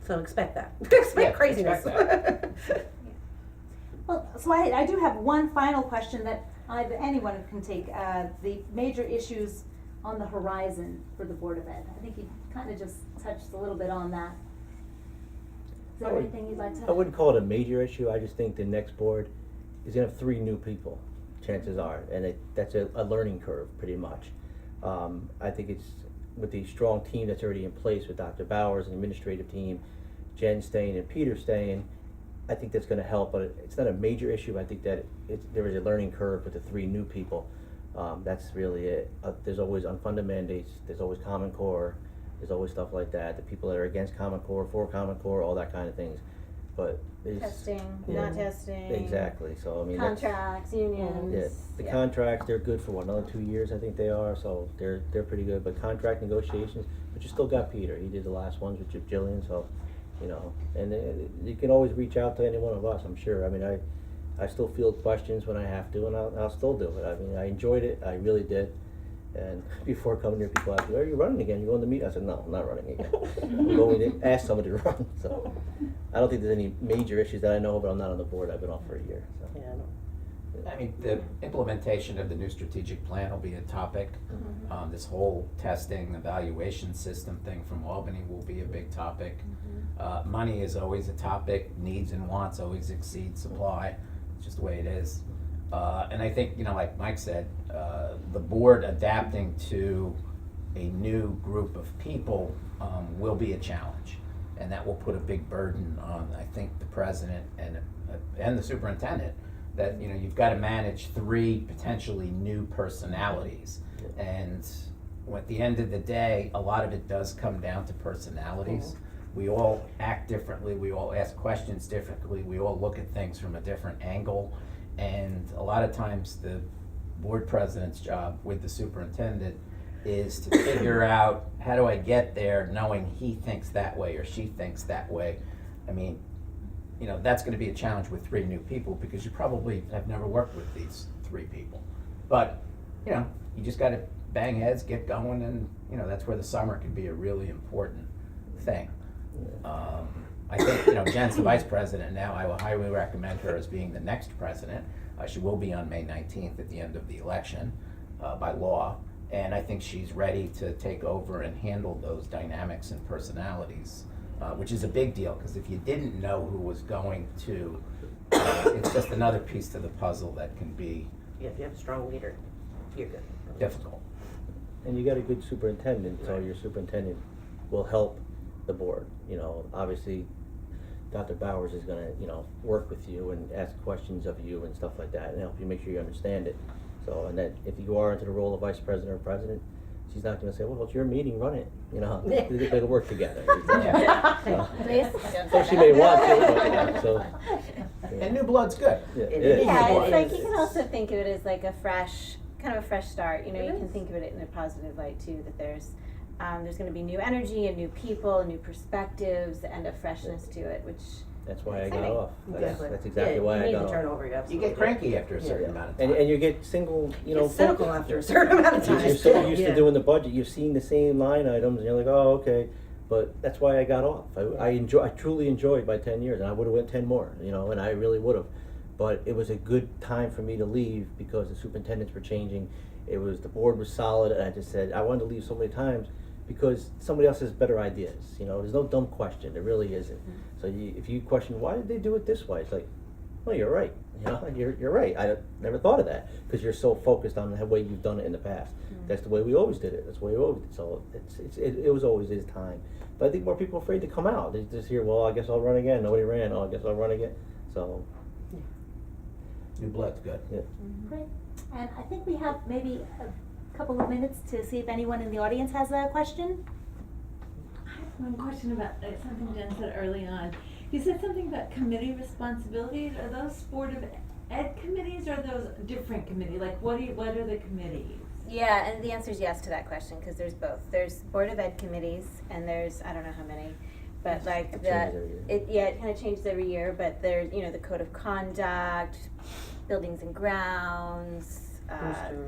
So expect that. Expect Yeah, craziness. expect Well, so I do have one final question that anyone can take. The major issues on the horizon for the Board of Ed. I think you kind of just touched a little bit on that. Is there anything you'd like to? I wouldn't call it a major issue. I just think the next board is gonna have 3 new people, chances are, and that's a learning curve, pretty much. I think it's with the strong team that's already in place with Dr. Bowers and the administrative team, Jen staying and Peter staying, I think that's gonna help, but it's not a major issue. I think that there is a learning curve with the 3 new people. That's really it. There's always unfunded mandates, there's always Common Core, there's always stuff like that, the people that are against Common Core, for Common Core, all that kind of things. But there's. Testing, Yeah. not testing. Exactly, so I mean, that's. Contracts, unions. Yeah, the yeah. contracts, they're good for another 2 years, I think they are, so they're pretty good, but contract negotiations, but you still got Peter, he did the last ones with Gillian, so, and you can always reach out to any one of us, I'm sure. I mean, I still field questions when I have to, and I'll still do it. I mean, I enjoyed it, I really did. And before coming here, people ask me, are you running again? You going to meet? I said, no, I'm not running again. I'm going to ask somebody to run, so. I don't think there's any major issues that I know of, but I'm not on the board, I've been off for a year, so. Yeah, I know. I mean, the implementation of the new strategic plan will be a topic. This whole testing, evaluation system thing from Albany will be a big topic. Money is always a topic. Needs and wants always exceed supply. It's just the way it is. And I think, like Mike said, the board adapting to a new group of people will be a challenge. And that will put a big burden on, I think, the president and the superintendent, that you've got to manage 3 potentially new personalities. And at the end of the day, a lot of it does come down to personalities. We all act differently, we all ask questions differently, we all look at things from a different angle. And a lot of times the board president's job with the superintendent is to figure out, how do I get there knowing he thinks that way or she thinks that way. I mean, that's gonna be a challenge with 3 new people, because you probably have never worked with these 3 people. But, you just gotta bang heads, get going, and, that's where the summer can be a really important thing. I think, Jen's the vice president now. I will highly recommend her as being the next president. She will be on May 19th at the end of the election by law. And I think she's ready to take over and handle those dynamics and personalities, which is a big deal, because if you didn't know who was going to, it's just another piece to the puzzle that can be Yeah, if you have a strong leader, you're good. difficult. And you got a good superintendent, so your superintendent will help the board. You know, obviously, Dr. Bowers is gonna, you know, work with you and ask questions of you and stuff like that, and help you make sure you understand it. So, and then if you are into the role of vice president or president, she's not gonna say, well, it's your meeting, run it, you know, they'll work together. Please? So she may want to, but, you know, so. And new blood's good. Yeah, It it is. is. Yeah, It it's like, is. you can also think of it as like a fresh, kind of a fresh start, you know, It you can is. think of it in a positive light too, that there's gonna be new energy and new people, new perspectives, and a freshness to it, which, That's why I got Exciting. off. Exactly. That's exactly why I got You need off. the turnover, you You absolutely. get cranky after a certain Yeah. amount of time. And you get single, you know. Get cynical focused. after a certain amount of time. You're so used Yeah. to doing the budget, you've seen the same line items, and you're like, oh, okay. But that's why I got off. I truly enjoyed my 10 years, and I would've went 10 more, you know, and I really would've. But it was a good time for me to leave because the superintendents were changing. The board was solid, and I just said, I wanted to leave so many times because somebody else has better ideas, you know, there's no dumb question, there really isn't. So if you question, why did they do it this way? It's like, well, you're right, you know, you're right. I never thought of that, because you're so focused on the way you've done it in the past. That's the way we always did it, that's the way we always did. So it was always his time. But I think more people are afraid to come out. They just hear, well, I guess I'll run again, nobody ran, oh, I guess I'll run again. So, New blood's good. yeah. Great. And I think we have maybe a couple of minutes to see if anyone in the audience has a question. I have one question about something Jen said early on. You said something about committee responsibilities. Are those Board of Ed committees or are those different committees? Like what are the committees? yeah, and the answer is yes to that question, cause there's both. There's Board of Ed committees, and there's, I don't know how many, but like It the, changes every year. it kinda changes every year, but there's, you know, the code of conduct, buildings and grounds,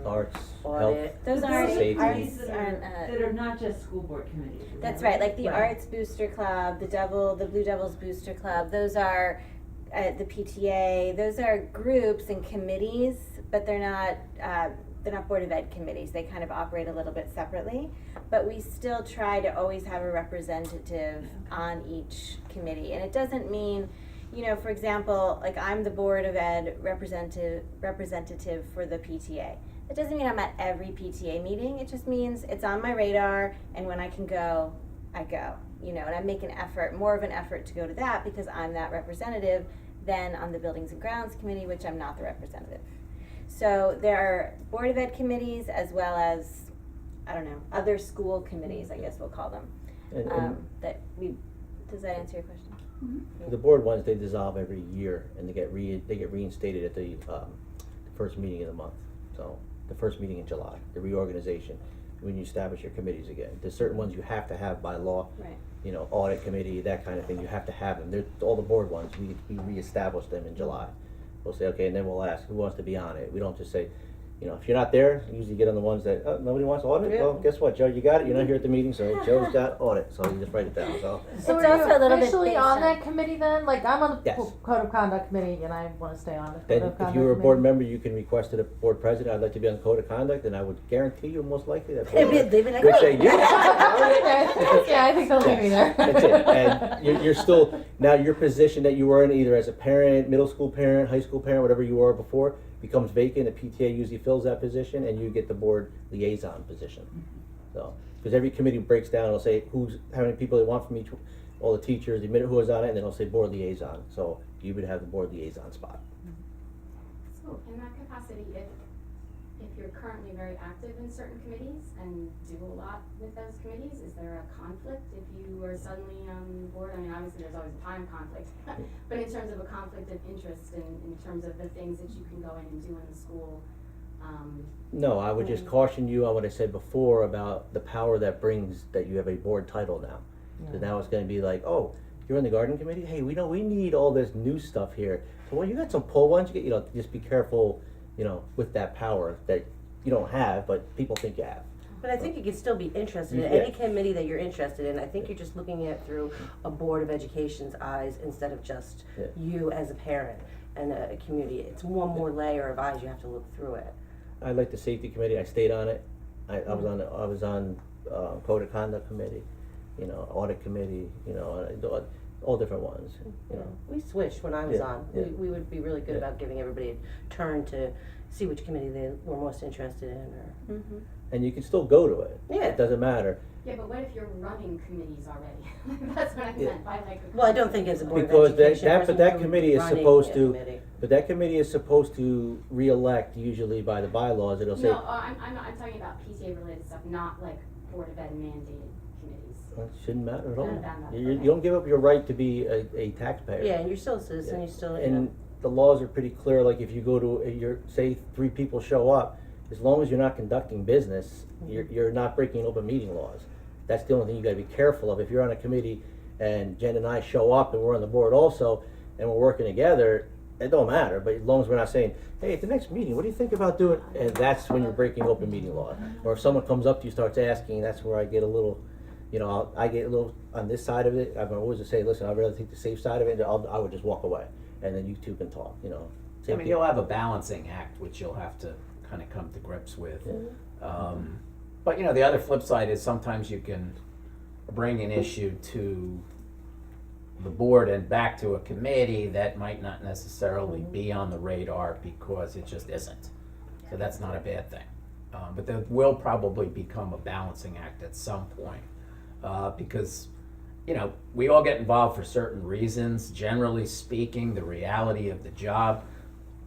Arts, Audit. health. those But aren't, those Safety. committees arts that aren't, that are not just school board committees. is that's that right, like the Right. Arts Booster Club, the Blue Devils Booster Club, those are, the PTA, those are groups and committees, but they're not Board of Ed committees, they kind of operate a little bit separately. But we still try to always have a representative on each committee, and it doesn't mean, you know, for example, like I'm the Board of Ed representative for the PTA. It doesn't mean I'm at every PTA meeting, it just means it's on my radar, and when I can go, I go. You know, and I make more of an effort to go to that because I'm that representative than on the Buildings and Grounds Committee, which I'm not the representative. So there are Board of Ed committees as well as, I don't know, other school committees, I guess we'll call them. And Does that answer your question? the board ones, they dissolve every year, and they get reinstated at the first meeting of the month. So, the first meeting in July, the reorganization, when you establish your committees again. There's certain ones you have to have by law. Right. You know, audit committee, that kind of thing, you have to have them. They're, all the board ones, we reestablish them in July. We'll say, okay, and then we'll ask, who wants to be on it? We don't just say, you know, if you're not there, you usually get on the ones that, oh, nobody wants audit? Yeah. Well, guess what, Joe, you got it, you're not here at the meeting, so Joe's got audit, so you just write it down, so. So It's are also you a little bit officially based on on- that committee then? Like I'm on the Yes. Code of Conduct committee and I wanna stay on the Code Then, of Conduct if you were a board committee. member, you can request to the board president, I'd like to be on the code of conduct, and I would guarantee you, most likely, that. They'd be like, Would say, "Oh." Yeah, I think they'll leave me there. That's it, and you're still, now your position that you were in, either as a parent, middle school parent, high school parent, whatever you were before, becomes vacant, the PTA usually fills that position, and you get the board liaison position. So, because every committee breaks down, it'll say how many people they want from each, all the teachers, the minute who was on it, and then it'll say board liaison, so you would have the board liaison spot. So in that capacity, if you're currently very active in certain committees and do a lot with those committees, is there a conflict if you are suddenly on the board? I mean, obviously there's always a time conflict, but in terms of a conflict of interest in terms of the things that you can go in and do in the school, No, I would just caution you on what I said before about the power that brings that you have a board title now. So now it's gonna be like, oh, you're on the garden committee? Hey, we need all this new stuff here. So, well, you got some pull ones, you know, just be careful, you know, with that power that you don't have, but people think you have. But I think you can still be interested in Yeah. any committee that you're interested in. I think you're just looking at it through a Board of Education's eyes instead of just Yeah. you as a parent and a community. It's one more layer of eyes you have to look through it. I like the safety committee, I stayed on it, I was on code of conduct committee, you know, audit committee, you know, all different ones, you know. We switched when I was Yeah, on. yeah. We would be really good Yeah. about giving everybody a turn to see which committee they were most interested in or. Mm-hmm. And you can still go to it, Yeah. it doesn't matter, Yeah, but what if you're running committees already? That's what I Yeah. meant by like. Well, I don't think as a Board Because of that- Education. that- a person but that who committee is running supposed a to- committee. but that committee is supposed to re-elect usually by the bylaws, it'll say, No, I'm talking about PTA related stuff, not like Board of Ed mandated committees. well, it shouldn't matter at all. None of that You matters. don't give up your right to be a taxpayer. Yeah, and you're still a citizen, Yeah. you're still, you know. And the laws are pretty clear, like if you go to, say 3 people show up, as long as you're not conducting business, you're not breaking open meeting laws. That's the only thing you gotta be careful of. If you're on a committee and Jen and I show up and we're on the board also, and we're working together, it don't matter, but as long as we're not saying, hey, at the next meeting, what do you think about doing, and that's when you're breaking open meeting law. Or if someone comes up to you, starts asking, that's where I get a little, you know, I get a little on this side of it. I'm always to say, listen, I'd rather take the safe side of it, and I would just walk away, and then you two can talk, you know. I Same mean, thing. you'll have a balancing act, which you'll have to kind of come to grips with. But, you know, the other flip side is sometimes you can bring an issue to the board and back to a committee that might not necessarily be on the radar because it just isn't. So that's not a bad thing. But there will probably become a balancing act at some point. Because, you know, we all get involved for certain reasons. Generally speaking, the reality of the job,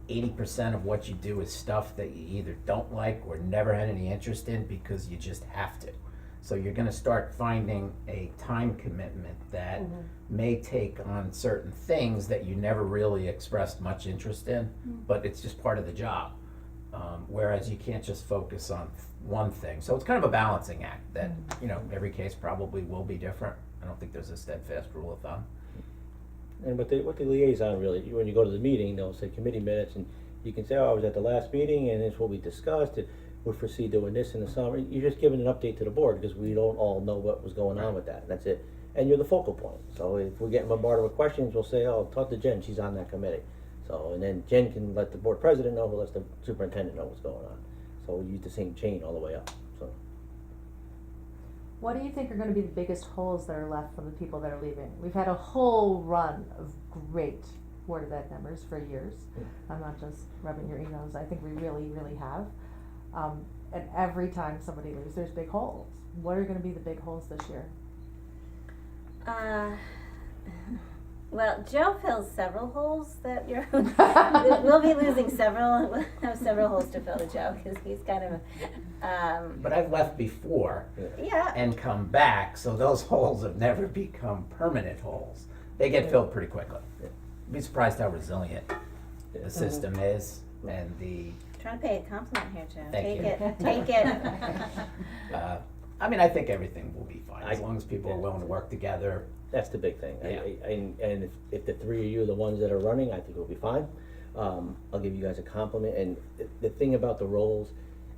80% of what you do is stuff that you either don't like or never had any interest in because you just have to. So you're gonna start finding a time commitment that may take on certain things that you never really expressed much interest in, but it's just part of the job. Whereas you can't just focus on one thing. So it's kind of a balancing act that, you know, every case probably will be different. I don't think there's a steadfast rule of thumb. And what the liaison really, when you go to the meeting, they'll say committee minutes, and you can say, oh, I was at the last meeting, and it's what we discussed, and we foresee doing this in the summer. You're just giving an update to the board, because we don't all know what was going on with that, that's it. And you're the focal point, so if we're getting bombarded with questions, we'll say, oh, talk to Jen, she's on that committee. So, and then Jen can let the board president know, who lets the superintendent know what's going on. So we use the same chain all the way up, so. What do you think are going to be the biggest holes that are left from the people that are leaving? We've had a whole run of great Board of Ed members for years. I'm not just rubbing your egos. I think we really, really have. And every time somebody leaves, there's big holes. What are going to be the big holes this year? Well, Joe fills several holes that you're. We'll be losing several. We'll have several holes to fill to Joe because he's kind of. But I've left before Yeah. and come back, so those holes have never become permanent holes. They get filled pretty quickly. You'd be surprised how resilient the system is and the, Trying to pay a compliment here, Joe. Thank Take you. it. Take it. I mean, I think everything will be fine, as I- long as people are willing to work together. That's the big thing. Yeah. And if the 3 of you are the ones that are running, I think we'll be fine. I'll give you guys a compliment. And the thing about the roles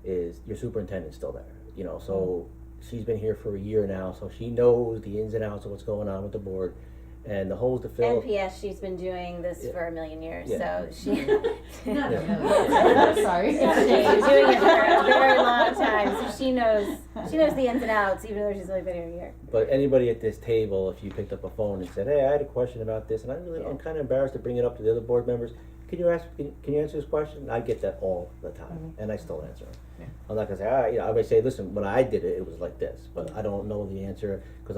is your superintendent's still there, you know, so she's been here for a year now, so she knows the ins and outs of what's going on with the board and the holes to fill. NPS, she's been doing this Yeah. for a million years, Yeah. so she. Sorry. She's been doing it for a very long time, so she knows the ins and outs, even though she's only been here a year. But anybody at this table, if you picked up a phone and said, hey, I had a question about this, and I'm kind of embarrassed to bring it up to the other board members, can you answer this question? I get that all the time, and I still answer it. Yeah. I'm not gonna say, you know, I may say, listen, when I did it, it was like this, but I don't know the answer, because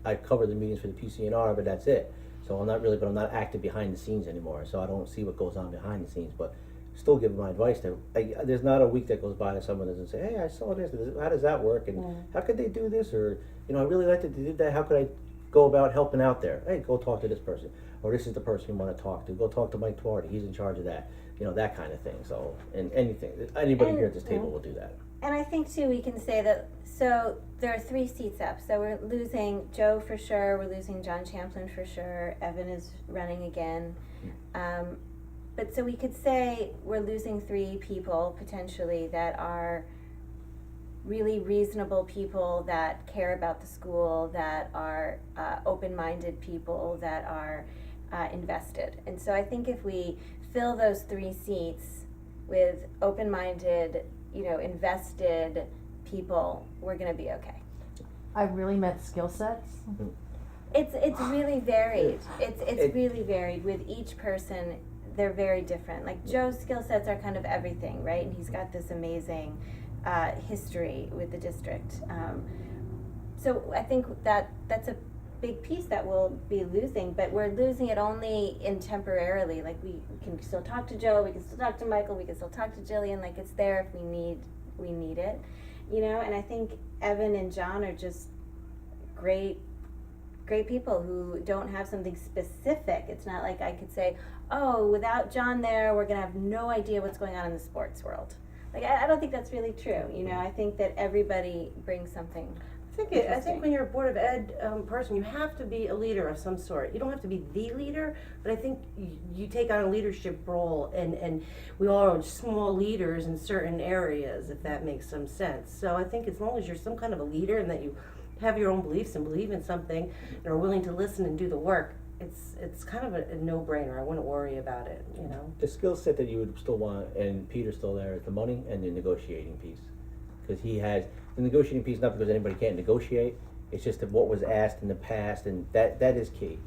I cover the meetings for the PCNR, but that's it. So I'm not active behind the scenes anymore, so I don't see what goes on behind the scenes, but still give my advice to, there's not a week that goes by that someone doesn't say, hey, I saw this, how does that work, and how could they do this, or, you know, I really liked that they did that, how could I go about helping out there? Hey, go talk to this person, or this is the person you wanna talk to, go talk to Mike Tuardi, he's in charge of that, you know, that kind of thing, so, and anybody And- here at this table will do that. And I think too, we can say that, so there are 3 seats up, so we're losing Joe for sure, we're losing John Champlin for sure, Evan is running again. But so we could say we're losing 3 people potentially that are really reasonable people that care about the school, that are open-minded people, that are invested. And so I think if we fill those 3 seats with open-minded, invested people, we're gonna be okay. I really meant skill sets. It's really varied. It's really varied with each person. They're very different. Like Joe's skill sets are kind of everything, right? And he's got this amazing history with the district. So I think that's a big piece that we'll be losing, but we're losing it only temporarily. Like we can still talk to Joe, we can still talk to Michael, we can still talk to Gillian. Like it's there if we need it, And I think Evan and John are just great people who don't have something specific. It's not like I could say, oh, without John there, we're gonna have no idea what's going on in the sports world. Like I don't think that's really true. I think that everybody brings something. I think when you're a Board of Ed person, you have to be a leader of some sort. You don't have to be the leader, but I think you take on a leadership role, and we all are small leaders in certain areas, if that makes some sense. So I think as long as you're some kind of a leader and that you have your own beliefs and believe in something and are willing to listen and do the work, it's kind of a no-brainer. I wouldn't worry about it, The skill set that you would still want, and Peter's still there, is the money and the negotiating piece. Because he has, the negotiating piece, not because anybody can't negotiate, it's just that what was asked in the past, and that is key.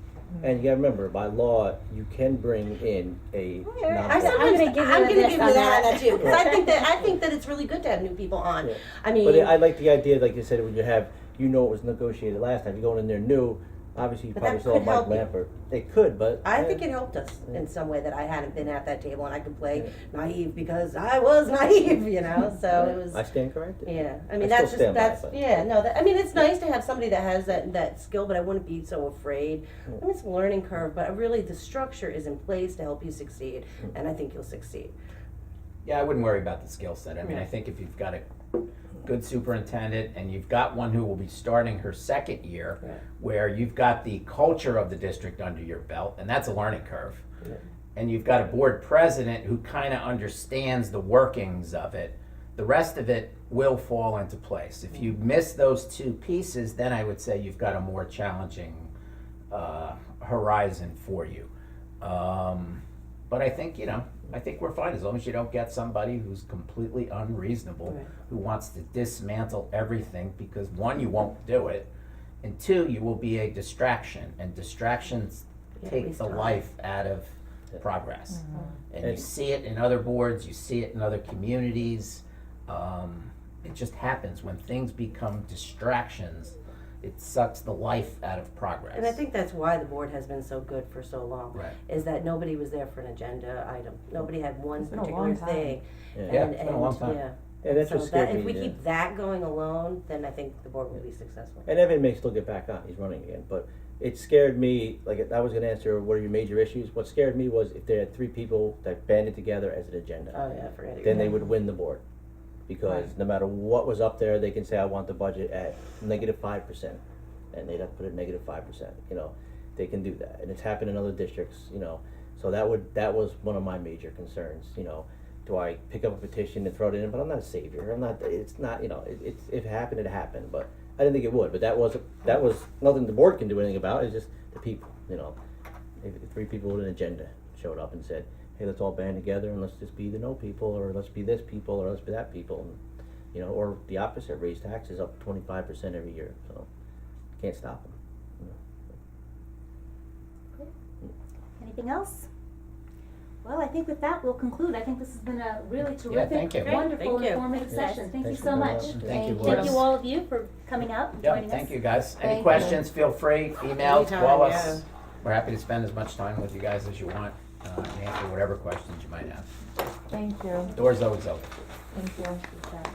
And you gotta remember, by law, you can bring in a I'm gonna give you that too, because I think that it's really good to have new people on. Yeah. I mean, But I like the idea, like you said, when you have, it was negotiated last time, you're going in there new, obviously you But probably that still have could Mike help you. Lampert. It could, but. I think it helped us in some way that I hadn't been at that table and I could play naive because I was naive, so it was. I stand corrected. Yeah, I I mean, still that's just, stand by that's, it, but- yeah, no, I mean, it's nice to have somebody that has that skill, but I wouldn't be so afraid. I mean, it's a learning curve, but really the structure is in place to help you succeed, and I think you'll succeed. Yeah, I wouldn't worry about the skill set. I mean, Yeah. I think if you've got a good superintendent and you've got one who will be starting her 2nd year, Yeah. where you've got the culture of the district under your belt, and that's a learning curve. Yeah. And you've got a board president who kind of understands the workings of it, the rest of it will fall into place. If you miss those 2 pieces, then I would say you've got a more challenging horizon for you. But I think, I think we're fine as long as you don't get somebody who's completely unreasonable, Right. who wants to dismantle everything, because 1, you won't do it, and 2, you will be a distraction, and distractions take waste the time. life out of progress. And you And- see it in other boards, you see it in other communities. It just happens when things become distractions. It sucks the life out of progress. And I think that's why the board has been so good for so long, Right. is that nobody was there for an agenda item. Nobody had one It's been a particular long time. thing. Yeah. Yeah, it's been a long time. Yeah. And that's So what scared that, if me, we yeah. keep that going alone, then I think the board will be successful. And Evan may still get back on, he's running again, but it scared me, like, I was gonna answer, what are your major issues? What scared me was if they had 3 people that banded together as an agenda, Oh, yeah, forget it. then they would win the board. Because Right. no matter what was up there, they can say, I want the budget at -5%, and they'd have to put it -5%, they can do that, and it's happened in other districts, so that was one of my major concerns, do I pick up a petition and throw it in, but I'm not a savior, it's not, if it happened, it happened, but I didn't think it would, but that was nothing the board can do anything about, it's just the people, if 3 people with an agenda showed up and said, hey, let's all band together and let's just be the no people, or let's be this people, or let's be that people, and, or the opposite, raise taxes up 25% every year, so can't stop them. Anything else? Well, I think with that, we'll conclude. I think this has been a really terrific, thank you. wonderful, Thank you. informative Thanks, guys. session. Thank you Thanks so for much. coming out. Thank you, Thank Liz. you all of you for coming out and Yeah, joining us. thank you guys. Any Thank you. questions, feel free, email, Anytime, call us. yeah. We're happy to spend as much time with you guys as you want, and answer whatever questions you might have. Thank you, Door's always open. thank you.